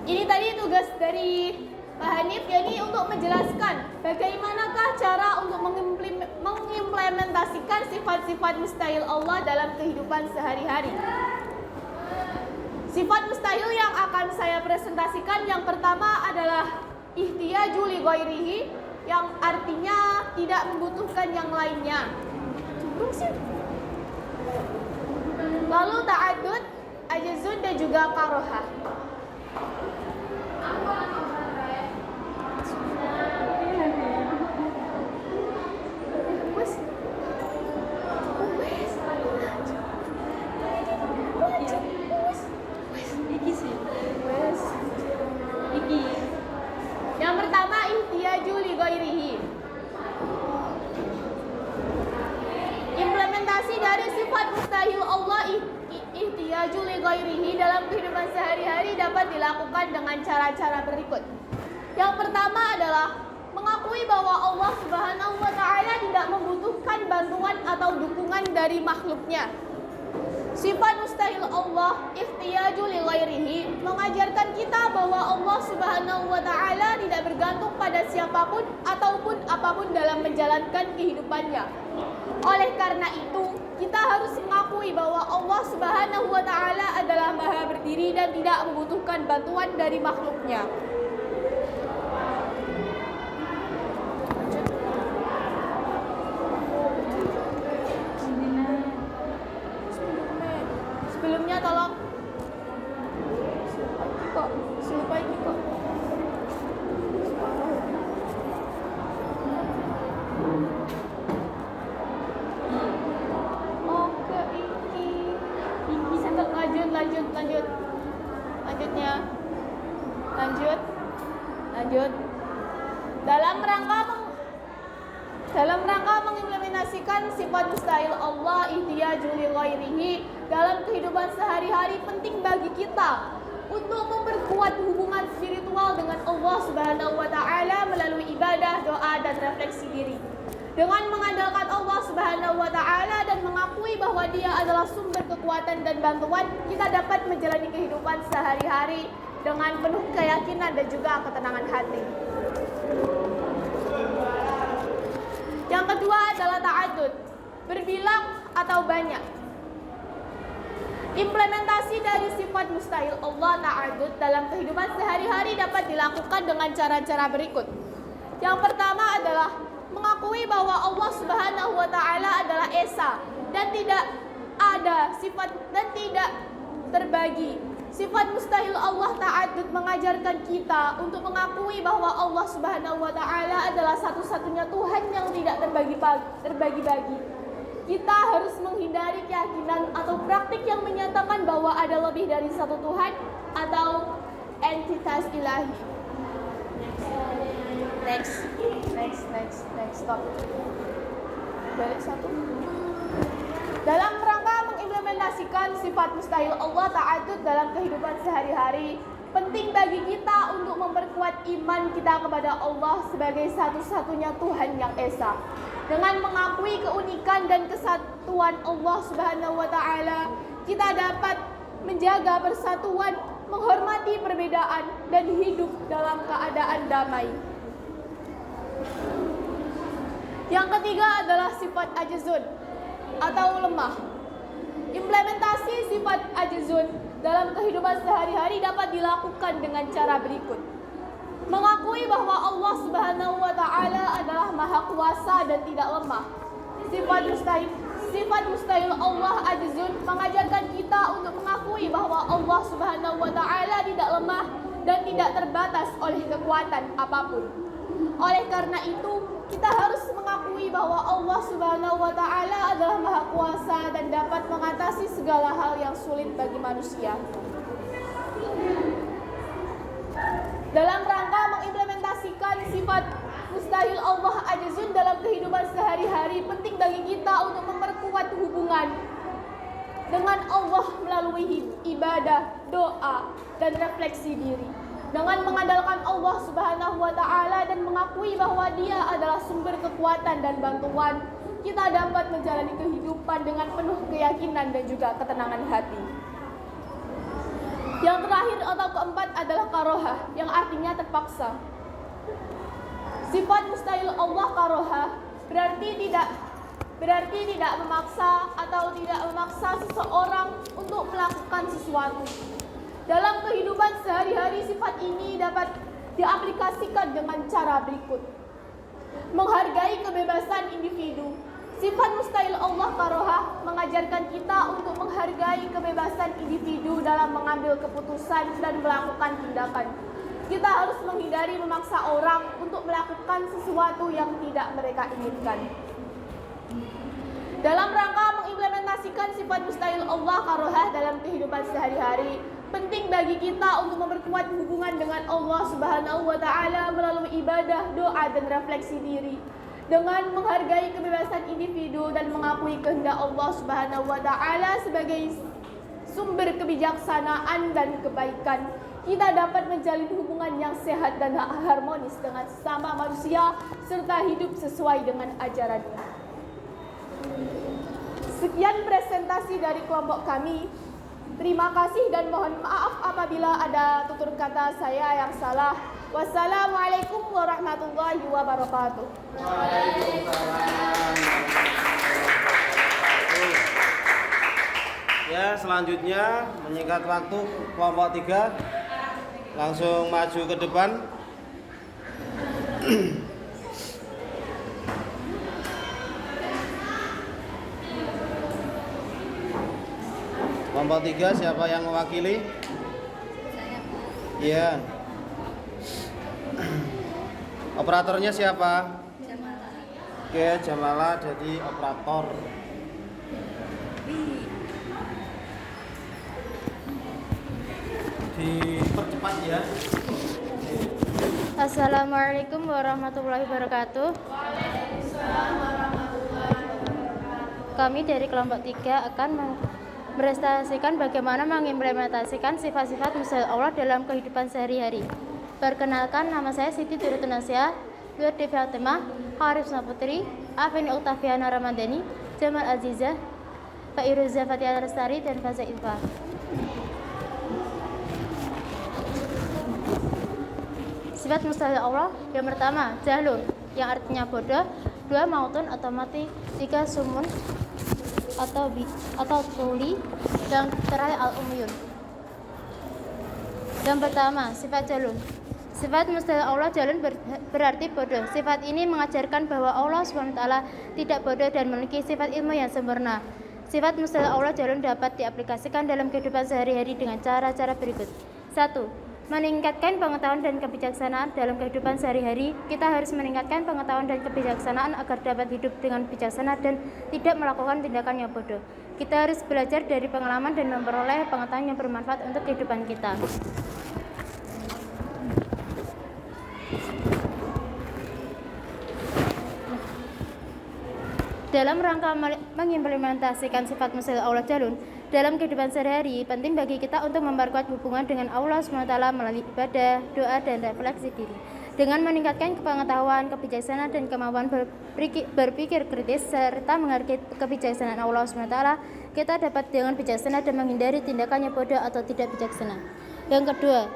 Ini tadi tugas dari Pak Hanif, yakni untuk menjelaskan bagaimanakah cara untuk mengimplementasikan sifat-sifat mustahil Allah dalam kehidupan sehari-hari. Sifat mustahil yang akan saya presentasikan yang pertama adalah ihtiyaju li ghairihi, yang artinya tidak membutuhkan yang lainnya. Lalu ta'addud, ajzun dan juga karohah. Yang pertama ihtiyaju li ghairihi. Implementasi dari sifat mustahil Allah ihtiyaju li ghairihi dalam kehidupan sehari-hari dapat dilakukan dengan cara-cara berikut. Yang pertama adalah mengakui bahwa Allah Subhanahu wa taala tidak membutuhkan bantuan atau dukungan dari makhluknya. Sifat mustahil Allah ihtiyaju li ghairihi mengajarkan kita bahwa Allah Subhanahu wa taala tidak bergantung pada siapapun ataupun apapun dalam menjalankan kehidupannya. Oleh karena itu, kita harus mengakui bahwa Allah Subhanahu wa taala adalah Maha berdiri dan tidak membutuhkan bantuan dari makhluknya. Sebelumnya tolong selupai kok. Oke, iki sampai lanjut. Dalam rangka mengimplementasikan sifat mustahil Allah ihtiyaju li ghairihi dalam kehidupan sehari-hari, penting bagi kita untuk memperkuat hubungan spiritual dengan Allah Subhanahu wa taala melalui ibadah, doa dan refleksi diri. Dengan mengandalkan Allah Subhanahu wa taala dan mengakui bahwa Dia adalah sumber kekuatan dan bantuan, kita dapat menjalani kehidupan sehari-hari dengan penuh keyakinan dan juga ketenangan hati. Yang kedua adalah ta'addud, berbilang atau banyak. Implementasi dari sifat mustahil Allah ta'addud dalam kehidupan sehari-hari dapat dilakukan dengan cara-cara berikut. Yang pertama adalah mengakui bahwa Allah Subhanahu wa taala adalah esa dan tidak ada sifat dan tidak terbagi. Sifat mustahil Allah ta'addud mengajarkan kita untuk mengakui bahwa Allah Subhanahu wa taala adalah satu-satunya Tuhan yang tidak terbagi-bagi. Kita harus menghindari keyakinan atau praktik yang menyatakan bahwa ada lebih dari satu Tuhan atau entitas ilahi. Next, stop. Balik satu. Dalam rangka mengimplementasikan sifat mustahil Allah ta'addud dalam kehidupan sehari-hari, penting bagi kita untuk memperkuat iman kita kepada Allah sebagai satu-satunya Tuhan yang esa. Dengan mengakui keunikan dan kesatuan Allah Subhanahu wa taala, kita dapat menjaga persatuan, menghormati perbedaan dan hidup dalam keadaan damai. Yang ketiga adalah sifat ajzun atau lemah. Implementasi sifat ajzun dalam kehidupan sehari-hari dapat dilakukan dengan cara berikut. Mengakui bahwa Allah Subhanahu wa taala adalah Maha Kuasa dan tidak lemah. Sifat mustahil Allah ajzun mengajarkan kita untuk mengakui bahwa Allah Subhanahu wa taala tidak lemah dan tidak terbatas oleh kekuatan apapun. Oleh karena itu, kita harus mengakui bahwa Allah Subhanahu wa taala adalah Maha Kuasa dan dapat mengatasi segala hal yang sulit bagi manusia. Dalam rangka mengimplementasikan sifat mustahil Allah ajzun dalam kehidupan sehari-hari, penting bagi kita untuk memperkuat hubungan dengan Allah melalui ibadah, doa, dan refleksi diri. Dengan mengandalkan Allah Subhanahu wa taala dan mengakui bahwa Dia adalah sumber kekuatan dan bantuan, kita dapat menjalani kehidupan dengan penuh keyakinan dan juga ketenangan hati. Yang terakhir atau keempat adalah karohah, yang artinya terpaksa. Sifat mustahil Allah karoha berarti tidak memaksa atau tidak memaksa seseorang untuk melakukan sesuatu. Dalam kehidupan sehari-hari sifat ini dapat diaplikasikan dengan cara berikut. Menghargai kebebasan individu. Sifat mustahil Allah karoha mengajarkan kita untuk menghargai kebebasan individu dalam mengambil keputusan dan melakukan tindakan. Kita harus menghindari memaksa orang untuk melakukan sesuatu yang tidak mereka inginkan. Dalam rangka mengimplementasikan sifat mustahil Allah karoha dalam kehidupan sehari-hari, penting bagi kita untuk memperkuat hubungan dengan Allah Subhanahu wa Ta'ala melalui ibadah, doa, dan refleksi diri. Dengan menghargai kebebasan individu dan mengakui kehendak Allah Subhanahu wa Ta'ala sebagai sumber kebijaksanaan dan kebaikan, kita dapat menjalin hubungan yang sehat dan harmonis dengan sesama manusia serta hidup sesuai dengan ajarannya. Sekian presentasi dari kelompok kami. Terima kasih dan mohon maaf apabila ada tutur kata saya yang salah. Wassalamualaikum warahmatullahi wabarakatuh. Waalaikumsalam. Ya, selanjutnya menyingkat waktu kelompok 3 langsung maju ke depan. Kelompok 3 siapa yang mewakili? Iya. Operatornya siapa? Jamala. Oke, Jamala jadi operator. Dipercepat ya. Assalamualaikum warahmatullahi wabarakatuh. Kami dari kelompok 3 akan mempresentasikan bagaimana mengimplementasikan sifat-sifat mustahil Allah dalam kehidupan sehari-hari. Perkenalkan, nama saya Siti Turutunasya, Nurdi Fatimah, Harif Putri, Afin Oktaviana Ramadhani, Jamal Azizah, Pak Iruza Fatihah Lestari, dan Faza Ilfa. Sifat mustahil Allah yang pertama, jahlun, yang artinya bodoh, 2 mautun atau mati, 3 sumun atau tuli, dan terakhir al-umyun. Yang pertama, sifat jahlun. Sifat mustahil Allah jalun berarti bodoh. Sifat ini mengajarkan bahwa Allah SWT tidak bodoh dan memiliki sifat ilmu yang sempurna. Sifat mustahil Allah jalun dapat diaplikasikan dalam kehidupan sehari-hari dengan cara-cara berikut. 1. Meningkatkan pengetahuan dan kebijaksanaan dalam kehidupan sehari-hari. Kita harus meningkatkan pengetahuan dan kebijaksanaan agar dapat hidup dengan bijaksana dan tidak melakukan tindakan yang bodoh. Kita harus belajar dari pengalaman dan memperoleh pengetahuan yang bermanfaat untuk kehidupan kita. Dalam rangka mengimplementasikan sifat mustahil Allah jalun dalam kehidupan sehari-hari, penting bagi kita untuk memperkuat hubungan dengan Allah SWT melalui ibadah, doa, dan refleksi diri. Dengan meningkatkan pengetahuan, kebijaksanaan, dan kemampuan berpikir kritis, serta menghargai kebijaksanaan Allah SWT, kita dapat dengan bijaksana dan menghindari tindakan yang bodoh atau tidak bijaksana. Yang kedua,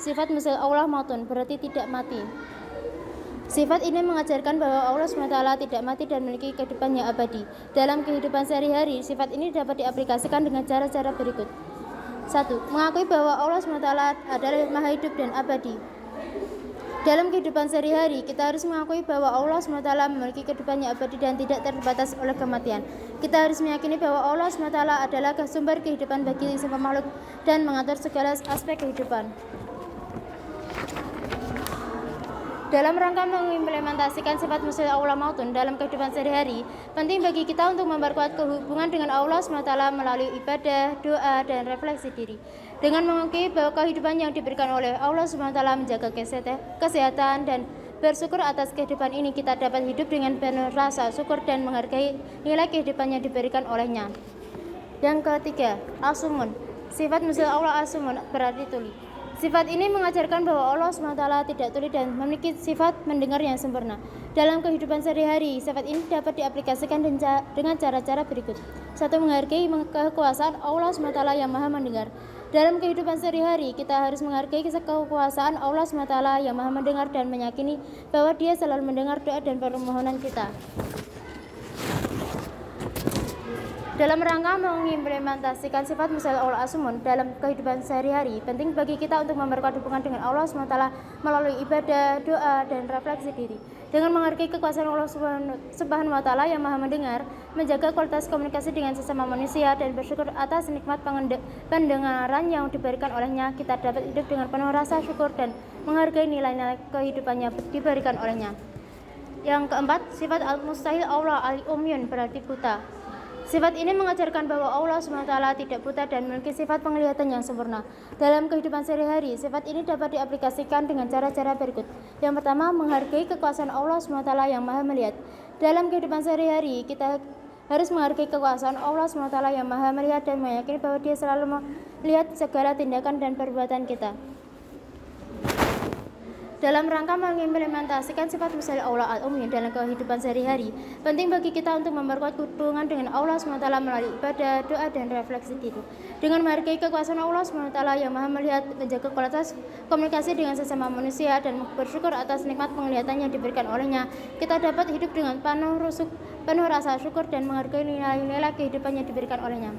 sifat mustahil Allah mautun berarti tidak mati. Sifat ini mengajarkan bahwa Allah SWT tidak mati dan memiliki kehidupan yang abadi. Dalam kehidupan sehari-hari, sifat ini dapat diaplikasikan dengan cara-cara berikut. 1. Mengakui bahwa Allah SWT adalah maha hidup dan abadi. Dalam kehidupan sehari-hari, kita harus mengakui bahwa Allah SWT memiliki kehidupan yang abadi dan tidak terbatas oleh kematian. Kita harus meyakini bahwa Allah SWT adalah sumber kehidupan bagi semua makhluk dan mengatur segala aspek kehidupan. Dalam rangka mengimplementasikan sifat mustahil Allah mautun dalam kehidupan sehari-hari, penting bagi kita untuk memperkuat hubungan dengan Allah SWT melalui ibadah, doa, dan refleksi diri. Dengan mengakui bahwa kehidupan yang diberikan oleh Allah SWT menjaga kesehatan dan bersyukur atas kehidupan ini, kita dapat hidup dengan penuh rasa syukur dan menghargai nilai kehidupan yang diberikan olehnya. Yang ketiga, asumun. Sifat mustahil Allah asumun berarti tuli. Sifat ini mengajarkan bahwa Allah SWT tidak tuli dan memiliki sifat mendengar yang sempurna. Dalam kehidupan sehari-hari, sifat ini dapat diaplikasikan dengan cara-cara berikut. 1. Menghargai kekuasaan Allah SWT yang maha mendengar. Dalam kehidupan sehari-hari, kita harus menghargai kekuasaan Allah SWT yang Maha mendengar dan meyakini bahwa Dia selalu mendengar doa dan permohonan kita. Dalam rangka mengimplementasikan sifat mustahil Allah As-Samun dalam kehidupan sehari-hari, penting bagi kita untuk memperkuat hubungan dengan Allah SWT melalui ibadah, doa, dan refleksi diri. Dengan menghargai kekuasaan Allah Subhanahu wa Ta'ala yang Maha mendengar, menjaga kualitas komunikasi dengan sesama manusia, dan bersyukur atas nikmat pendengaran yang diberikan olehnya, kita dapat hidup dengan penuh rasa syukur dan menghargai nilai-nilai kehidupan yang diberikan olehnya. Yang keempat, sifat al-mustahil Allah al-umyun berarti buta. Sifat ini mengajarkan bahwa Allah SWT tidak buta dan memiliki sifat penglihatan yang sempurna. Dalam kehidupan sehari-hari, sifat ini dapat diaplikasikan dengan cara-cara berikut. Yang pertama, menghargai kekuasaan Allah SWT yang Maha melihat. Dalam kehidupan sehari-hari, kita harus menghargai kekuasaan Allah SWT yang Maha melihat dan meyakini bahwa Dia selalu melihat segala tindakan dan perbuatan kita. Dalam rangka mengimplementasikan sifat mustahil Allah al-umyun dalam kehidupan sehari-hari, penting bagi kita untuk memperkuat hubungan dengan Allah SWT melalui ibadah, doa, dan refleksi diri. Dengan menghargai kekuasaan Allah SWT yang Maha melihat, menjaga kualitas komunikasi dengan sesama manusia, dan bersyukur atas nikmat penglihatan yang diberikan olehnya, kita dapat hidup dengan penuh rasa syukur dan menghargai nilai-nilai kehidupan yang diberikan olehnya.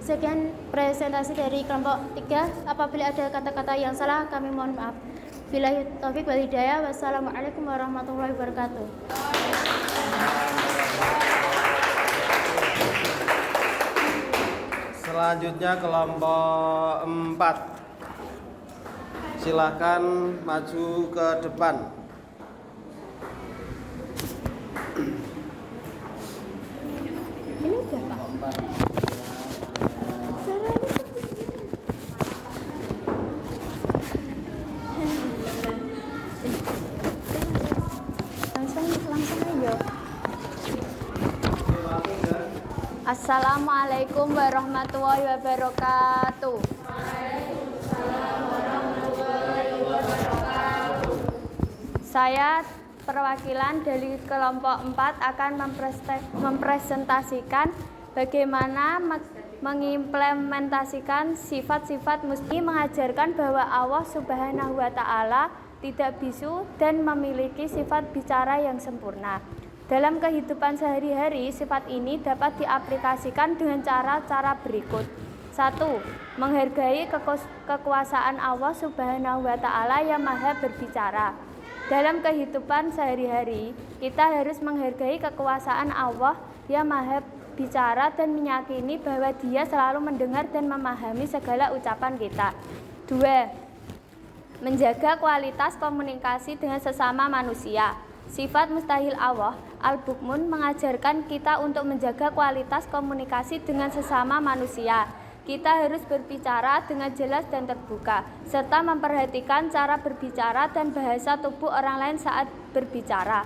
Sekian presentasi dari kelompok 3. Apabila ada kata-kata yang salah, kami mohon maaf. Billahi taufiq wal hidayah. Wassalamualaikum warahmatullahi wabarakatuh. Selanjutnya kelompok 4. Silahkan maju ke depan. Ini udah Pak. Langsung aja. Assalamualaikum warahmatullahi wabarakatuh. Saya perwakilan dari kelompok 4 akan mempresentasikan bagaimana mengimplementasikan sifat-sifat musti, mengajarkan bahwa Allah Subhanahu wa Ta'ala tidak bisu dan memiliki sifat bicara yang sempurna. Dalam kehidupan sehari-hari, sifat ini dapat diaplikasikan dengan cara-cara berikut. 1. Menghargai kekuasaan Allah Subhanahu wa Ta'ala yang Maha berbicara. Dalam kehidupan sehari-hari, kita harus menghargai kekuasaan Allah yang Maha bicara dan meyakini bahwa Dia selalu mendengar dan memahami segala ucapan kita. 2. Menjaga kualitas komunikasi dengan sesama manusia. Sifat mustahil Allah al-bukmun mengajarkan kita untuk menjaga kualitas komunikasi dengan sesama manusia. Kita harus berbicara dengan jelas dan terbuka, serta memperhatikan cara berbicara dan bahasa tubuh orang lain saat berbicara.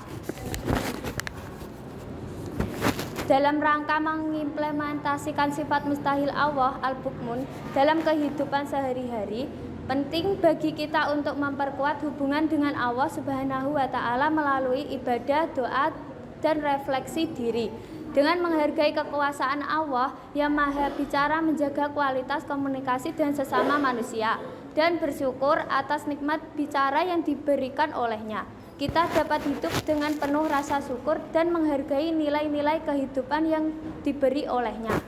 Dalam rangka mengimplementasikan sifat mustahil Allah al-bukmun dalam kehidupan sehari-hari, penting bagi kita untuk memperkuat hubungan dengan Allah Subhanahu wa Ta'ala melalui ibadah, doa, dan refleksi diri. Dengan menghargai kekuasaan Allah yang Maha bicara, menjaga kualitas komunikasi dengan sesama manusia, dan bersyukur atas nikmat bicara yang diberikan olehnya, kita dapat hidup dengan penuh rasa syukur dan menghargai nilai-nilai kehidupan yang diberi olehnya.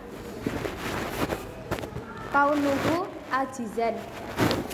Kaunuhu ajizan.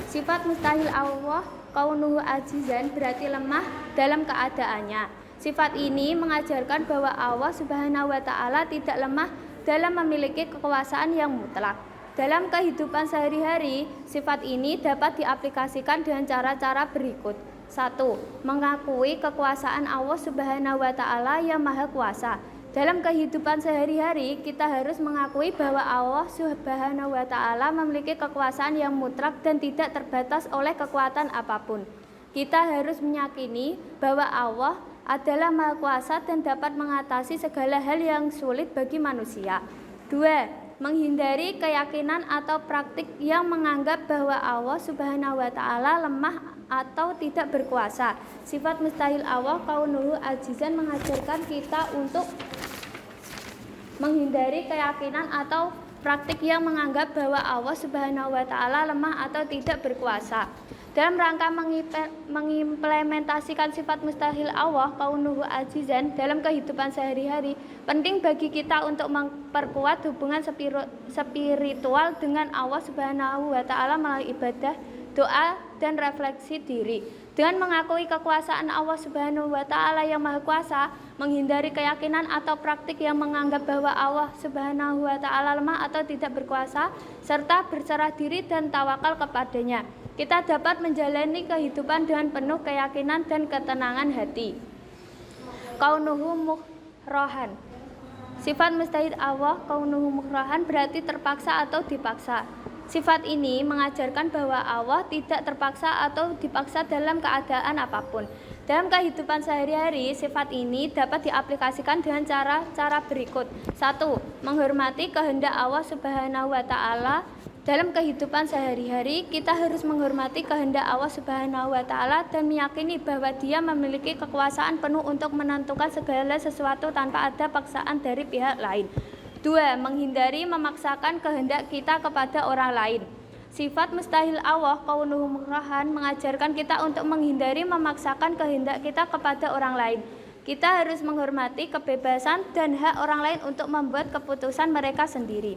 Sifat mustahil Allah kaunuhu ajizan berarti lemah dalam keadaannya. Sifat ini mengajarkan bahwa Allah Subhanahu wa Ta'ala tidak lemah dalam memiliki kekuasaan yang mutlak. Dalam kehidupan sehari-hari, sifat ini dapat diaplikasikan dengan cara-cara berikut. 1. Mengakui kekuasaan Allah Subhanahu wa Ta'ala yang Maha Kuasa. Dalam kehidupan sehari-hari, kita harus mengakui bahwa Allah Subhanahu wa Ta'ala memiliki kekuasaan yang mutlak dan tidak terbatas oleh kekuatan apapun. Kita harus meyakini bahwa Allah adalah Maha Kuasa dan dapat mengatasi segala hal yang sulit bagi manusia. 2. Menghindari keyakinan atau praktik yang menganggap bahwa Allah Subhanahu wa Ta'ala lemah atau tidak berkuasa. Sifat mustahil Allah kaunuhu ajizan mengajarkan kita untuk menghindari keyakinan atau praktik yang menganggap bahwa Allah Subhanahu wa taala lemah atau tidak berkuasa. Dalam rangka mengimplementasikan sifat mustahil Allah kaunuhu ajizan dalam kehidupan sehari-hari, penting bagi kita untuk memperkuat hubungan spiritual dengan Allah Subhanahu wa taala melalui ibadah, doa, dan refleksi diri. Dengan mengakui kekuasaan Allah Subhanahu wa taala yang Maha Kuasa, menghindari keyakinan atau praktik yang menganggap bahwa Allah Subhanahu wa taala lemah atau tidak berkuasa, serta berserah diri dan tawakal kepadanya, kita dapat menjalani kehidupan dengan penuh keyakinan dan ketenangan hati. Kaunuhu mukhrohan. Sifat mustahil Allah kaunuhu mukhrohan berarti terpaksa atau dipaksa. Sifat ini mengajarkan bahwa Allah tidak terpaksa atau dipaksa dalam keadaan apapun. Dalam kehidupan sehari-hari, sifat ini dapat diaplikasikan dengan cara berikut. 1. Menghormati kehendak Allah Subhanahu wa taala. Dalam kehidupan sehari-hari, kita harus menghormati kehendak Allah Subhanahu wa taala dan meyakini bahwa Dia memiliki kekuasaan penuh untuk menentukan segala sesuatu tanpa ada paksaan dari pihak lain. 2. Menghindari memaksakan kehendak kita kepada orang lain. Sifat mustahil Allah kaunuhu mukhrohan mengajarkan kita untuk menghindari memaksakan kehendak kita kepada orang lain. Kita harus menghormati kebebasan dan hak orang lain untuk membuat keputusan mereka sendiri.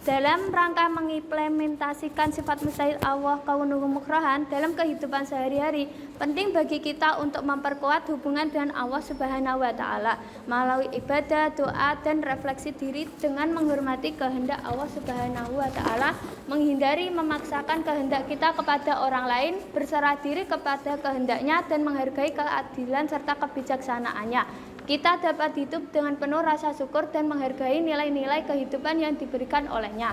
Dalam rangka mengimplementasikan sifat mustahil Allah kaunuhu mukhrohan dalam kehidupan sehari-hari, penting bagi kita untuk memperkuat hubungan dengan Allah Subhanahu wa taala melalui ibadah, doa, dan refleksi diri dengan menghormati kehendak Allah Subhanahu wa taala, menghindari memaksakan kehendak kita kepada orang lain, berserah diri kepada kehendaknya dan menghargai keadilan serta kebijaksanaannya. Kita dapat hidup dengan penuh rasa syukur dan menghargai nilai-nilai kehidupan yang diberikan olehnya.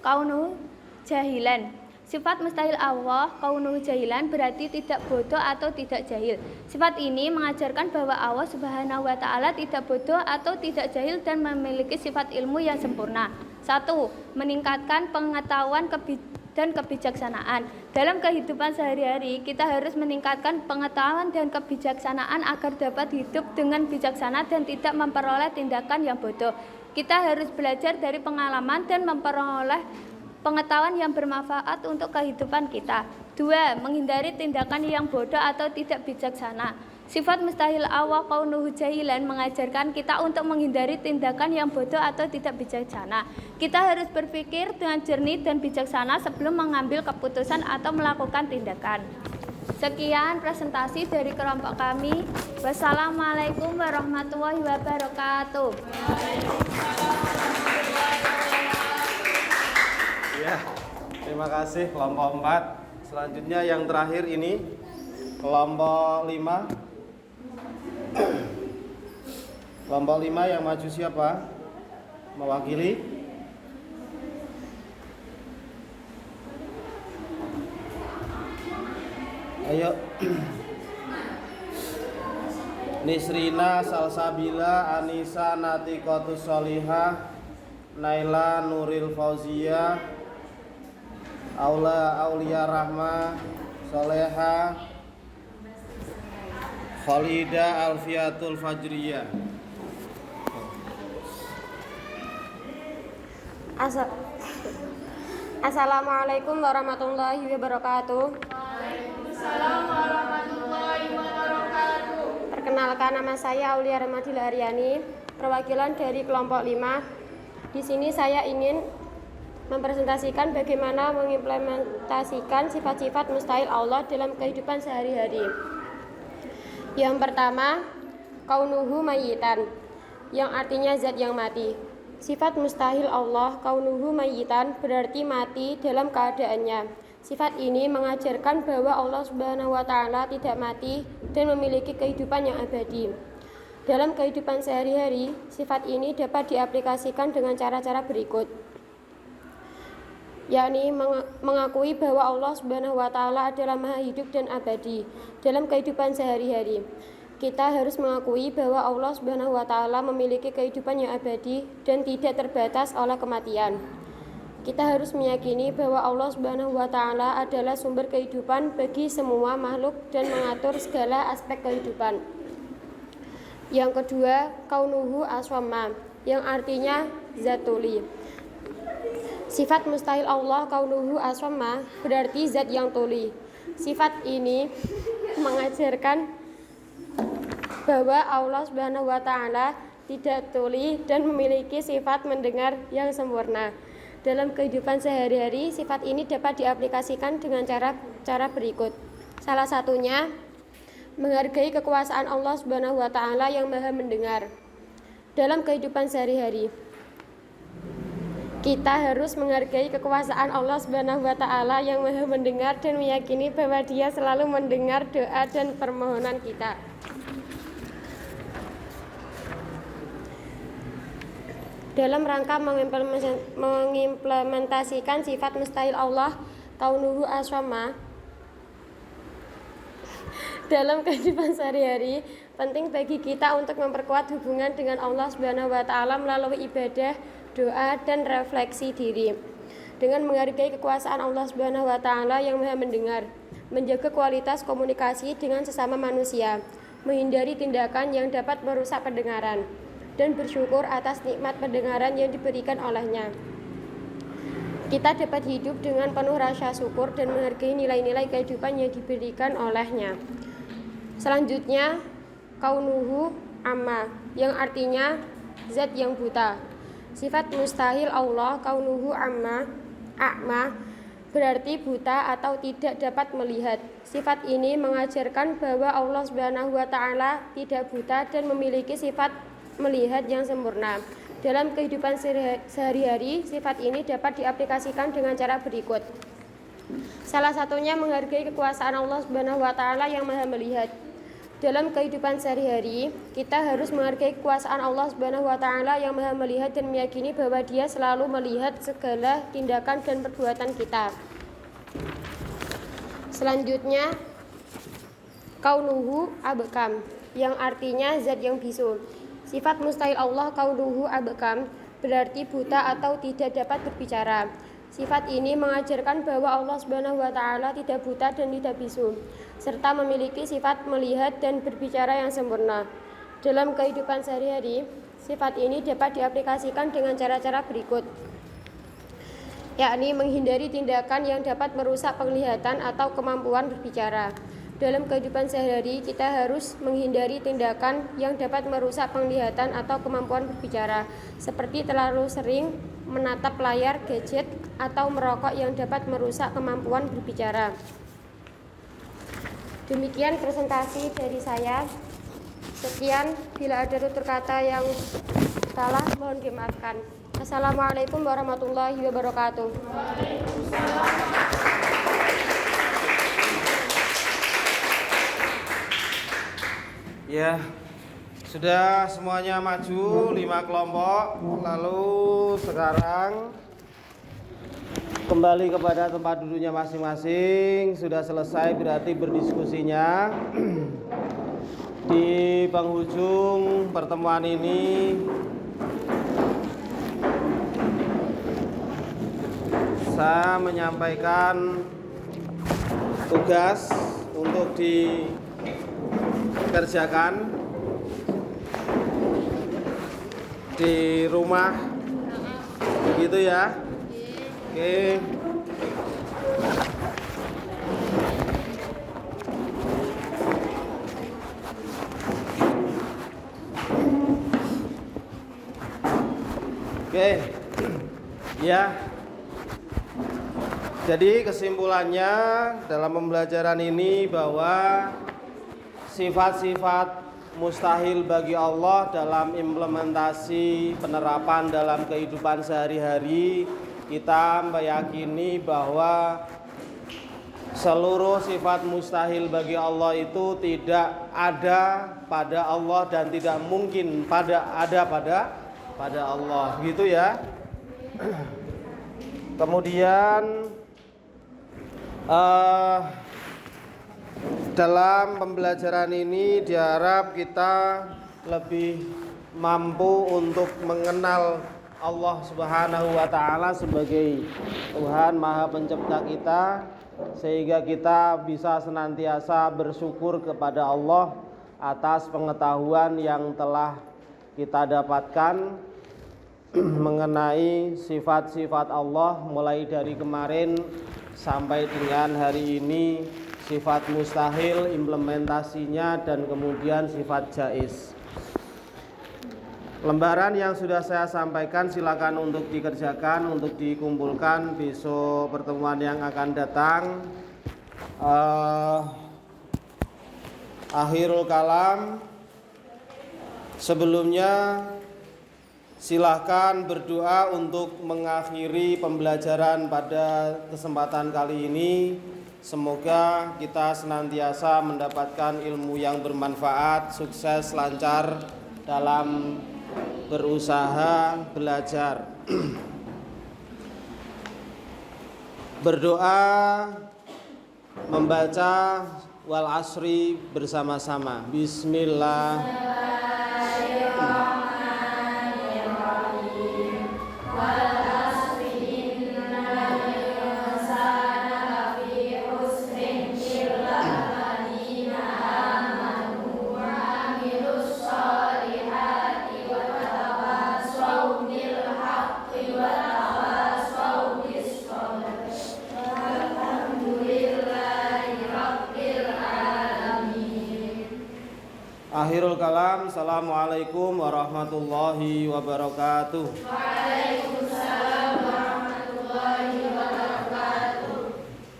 Kaunuhu jahilan. Sifat mustahil Allah kaunuhu jahilan berarti tidak bodoh atau tidak jahil. Sifat ini mengajarkan bahwa Allah Subhanahu wa taala tidak bodoh atau tidak jahil dan memiliki sifat ilmu yang sempurna. 1. Meningkatkan pengetahuan dan kebijaksanaan. Dalam kehidupan sehari-hari, kita harus meningkatkan pengetahuan dan kebijaksanaan agar dapat hidup dengan bijaksana dan tidak memperoleh tindakan yang bodoh. Kita harus belajar dari pengalaman dan memperoleh pengetahuan yang bermanfaat untuk kehidupan kita. 2. Menghindari tindakan yang bodoh atau tidak bijaksana. Sifat mustahil Allah kaunuhu jahilan mengajarkan kita untuk menghindari tindakan yang bodoh atau tidak bijaksana. Kita harus berpikir dengan jernih dan bijaksana sebelum mengambil keputusan atau melakukan tindakan. Sekian presentasi dari kelompok kami. Wassalamualaikum warahmatullahi wabarakatuh. Ya, terima kasih kelompok 4. Selanjutnya yang terakhir ini kelompok 5. Kelompok 5 yang maju siapa? Mewakili? Ayo. Nisrina, Salsabila, Anisa, Natikotus Solihah, Naila, Nuril Fauzia, Aulia Rahma, Soleha, Khalida Alfiatul Fajriyah. Assalamualaikum warahmatullahi wabarakatuh. Waalaikumsalam warahmatullahi wabarakatuh. Perkenalkan, nama saya Aulia Rahmadil Haryani, perwakilan dari kelompok 5. Di sini saya ingin mempresentasikan bagaimana mengimplementasikan sifat-sifat mustahil Allah dalam kehidupan sehari-hari. Yang pertama, kaunuhu mayyitan, yang artinya zat yang mati. Sifat mustahil Allah kaunuhu mayyitan berarti mati dalam keadaannya. Sifat ini mengajarkan bahwa Allah Subhanahu wa taala tidak mati dan memiliki kehidupan yang abadi. Dalam kehidupan sehari-hari, sifat ini dapat diaplikasikan dengan cara-cara berikut, yakni mengakui bahwa Allah Subhanahu wa taala adalah maha hidup dan abadi. Dalam kehidupan sehari-hari, kita harus mengakui bahwa Allah Subhanahu wa taala memiliki kehidupan yang abadi dan tidak terbatas oleh kematian. Kita harus meyakini bahwa Allah Subhanahu wa taala adalah sumber kehidupan bagi semua makhluk dan mengatur segala aspek kehidupan. Yang kedua, kaunuhu aswamma, yang artinya zat tuli. Sifat mustahil Allah kaunuhu as-samad berarti zat yang tuli. Sifat ini mengajarkan bahwa Allah Subhanahu wa taala tidak tuli dan memiliki sifat mendengar yang sempurna. Dalam kehidupan sehari-hari, sifat ini dapat diaplikasikan dengan cara berikut. Salah satunya menghargai kekuasaan Allah Subhanahu wa taala yang Maha mendengar. Dalam kehidupan sehari-hari, kita harus menghargai kekuasaan Allah Subhanahu wa taala yang Maha mendengar dan meyakini bahwa Dia selalu mendengar doa dan permohonan kita. Dalam rangka mengimplementasikan sifat mustahil Allah kaunuhu as-samad dalam kehidupan sehari-hari, penting bagi kita untuk memperkuat hubungan dengan Allah Subhanahu wa taala melalui ibadah, doa, dan refleksi diri. Dengan menghargai kekuasaan Allah Subhanahu wa taala yang Maha mendengar, menjaga kualitas komunikasi dengan sesama manusia, menghindari tindakan yang dapat merusak pendengaran, dan bersyukur atas nikmat pendengaran yang diberikan olehnya. Kita dapat hidup dengan penuh rasa syukur dan menghargai nilai-nilai kehidupan yang diberikan olehnya. Selanjutnya, kaunuhu amma, yang artinya zat yang buta. Sifat mustahil Allah kaunuhu amma, a'ma, berarti buta atau tidak dapat melihat. Sifat ini mengajarkan bahwa Allah Subhanahu wa taala tidak buta dan memiliki sifat melihat yang sempurna. Dalam kehidupan sehari-hari, sifat ini dapat diaplikasikan dengan cara berikut. Salah satunya menghargai kekuasaan Allah Subhanahu wa taala yang Maha melihat. Dalam kehidupan sehari-hari, kita harus menghargai kekuasaan Allah Subhanahu wa taala yang Maha melihat dan meyakini bahwa Dia selalu melihat segala tindakan dan perbuatan kita. Selanjutnya, kaunuhu abkam, yang artinya zat yang bisu. Sifat mustahil Allah kaunuhu abkam berarti buta atau tidak dapat berbicara. Sifat ini mengajarkan bahwa Allah Subhanahu wa taala tidak buta dan tidak bisu, serta memiliki sifat melihat dan berbicara yang sempurna. Dalam kehidupan sehari-hari, sifat ini dapat diaplikasikan dengan cara-cara berikut, yakni menghindari tindakan yang dapat merusak penglihatan atau kemampuan berbicara. Dalam kehidupan sehari-hari, kita harus menghindari tindakan yang dapat merusak penglihatan atau kemampuan berbicara, seperti terlalu sering menatap layar gadget atau merokok yang dapat merusak kemampuan berbicara. Demikian presentasi dari saya. Sekian, bila ada tutur kata yang salah mohon dimaafkan. Assalamualaikum warahmatullahi wabarakatuh. Ya, sudah semuanya maju 5 kelompok. Lalu sekarang kembali kepada tempat duduknya masing-masing. Sudah selesai berarti berdiskusinya. Di penghujung pertemuan ini saya menyampaikan tugas untuk dikerjakan di rumah, begitu ya. Oke. Oke. Ya. Jadi kesimpulannya dalam pembelajaran ini bahwa sifat-sifat mustahil bagi Allah dalam implementasi penerapan dalam kehidupan sehari-hari, kita meyakini bahwa seluruh sifat mustahil bagi Allah itu tidak ada pada Allah dan tidak mungkin ada pada Allah, gitu ya. Kemudian dalam pembelajaran ini diharap kita lebih mampu untuk mengenal Allah Subhanahu wa taala sebagai Tuhan Maha Pencipta kita, sehingga kita bisa senantiasa bersyukur kepada Allah atas pengetahuan yang telah kita dapatkan, mengenai sifat-sifat Allah mulai dari kemarin sampai dengan hari ini, sifat mustahil, implementasinya, dan kemudian sifat jaiz. Lembaran yang sudah saya sampaikan silakan untuk dikerjakan, untuk dikumpulkan besok pertemuan yang akan datang. Akhirul kalam, sebelumnya silahkan berdoa untuk mengakhiri pembelajaran pada kesempatan kali ini. Semoga kita senantiasa mendapatkan ilmu yang bermanfaat, sukses, lancar dalam berusaha belajar. Berdoa membaca wal asri bersama-sama. Bismillah. Akhirul kalam. Assalamualaikum warahmatullahi wabarakatuh.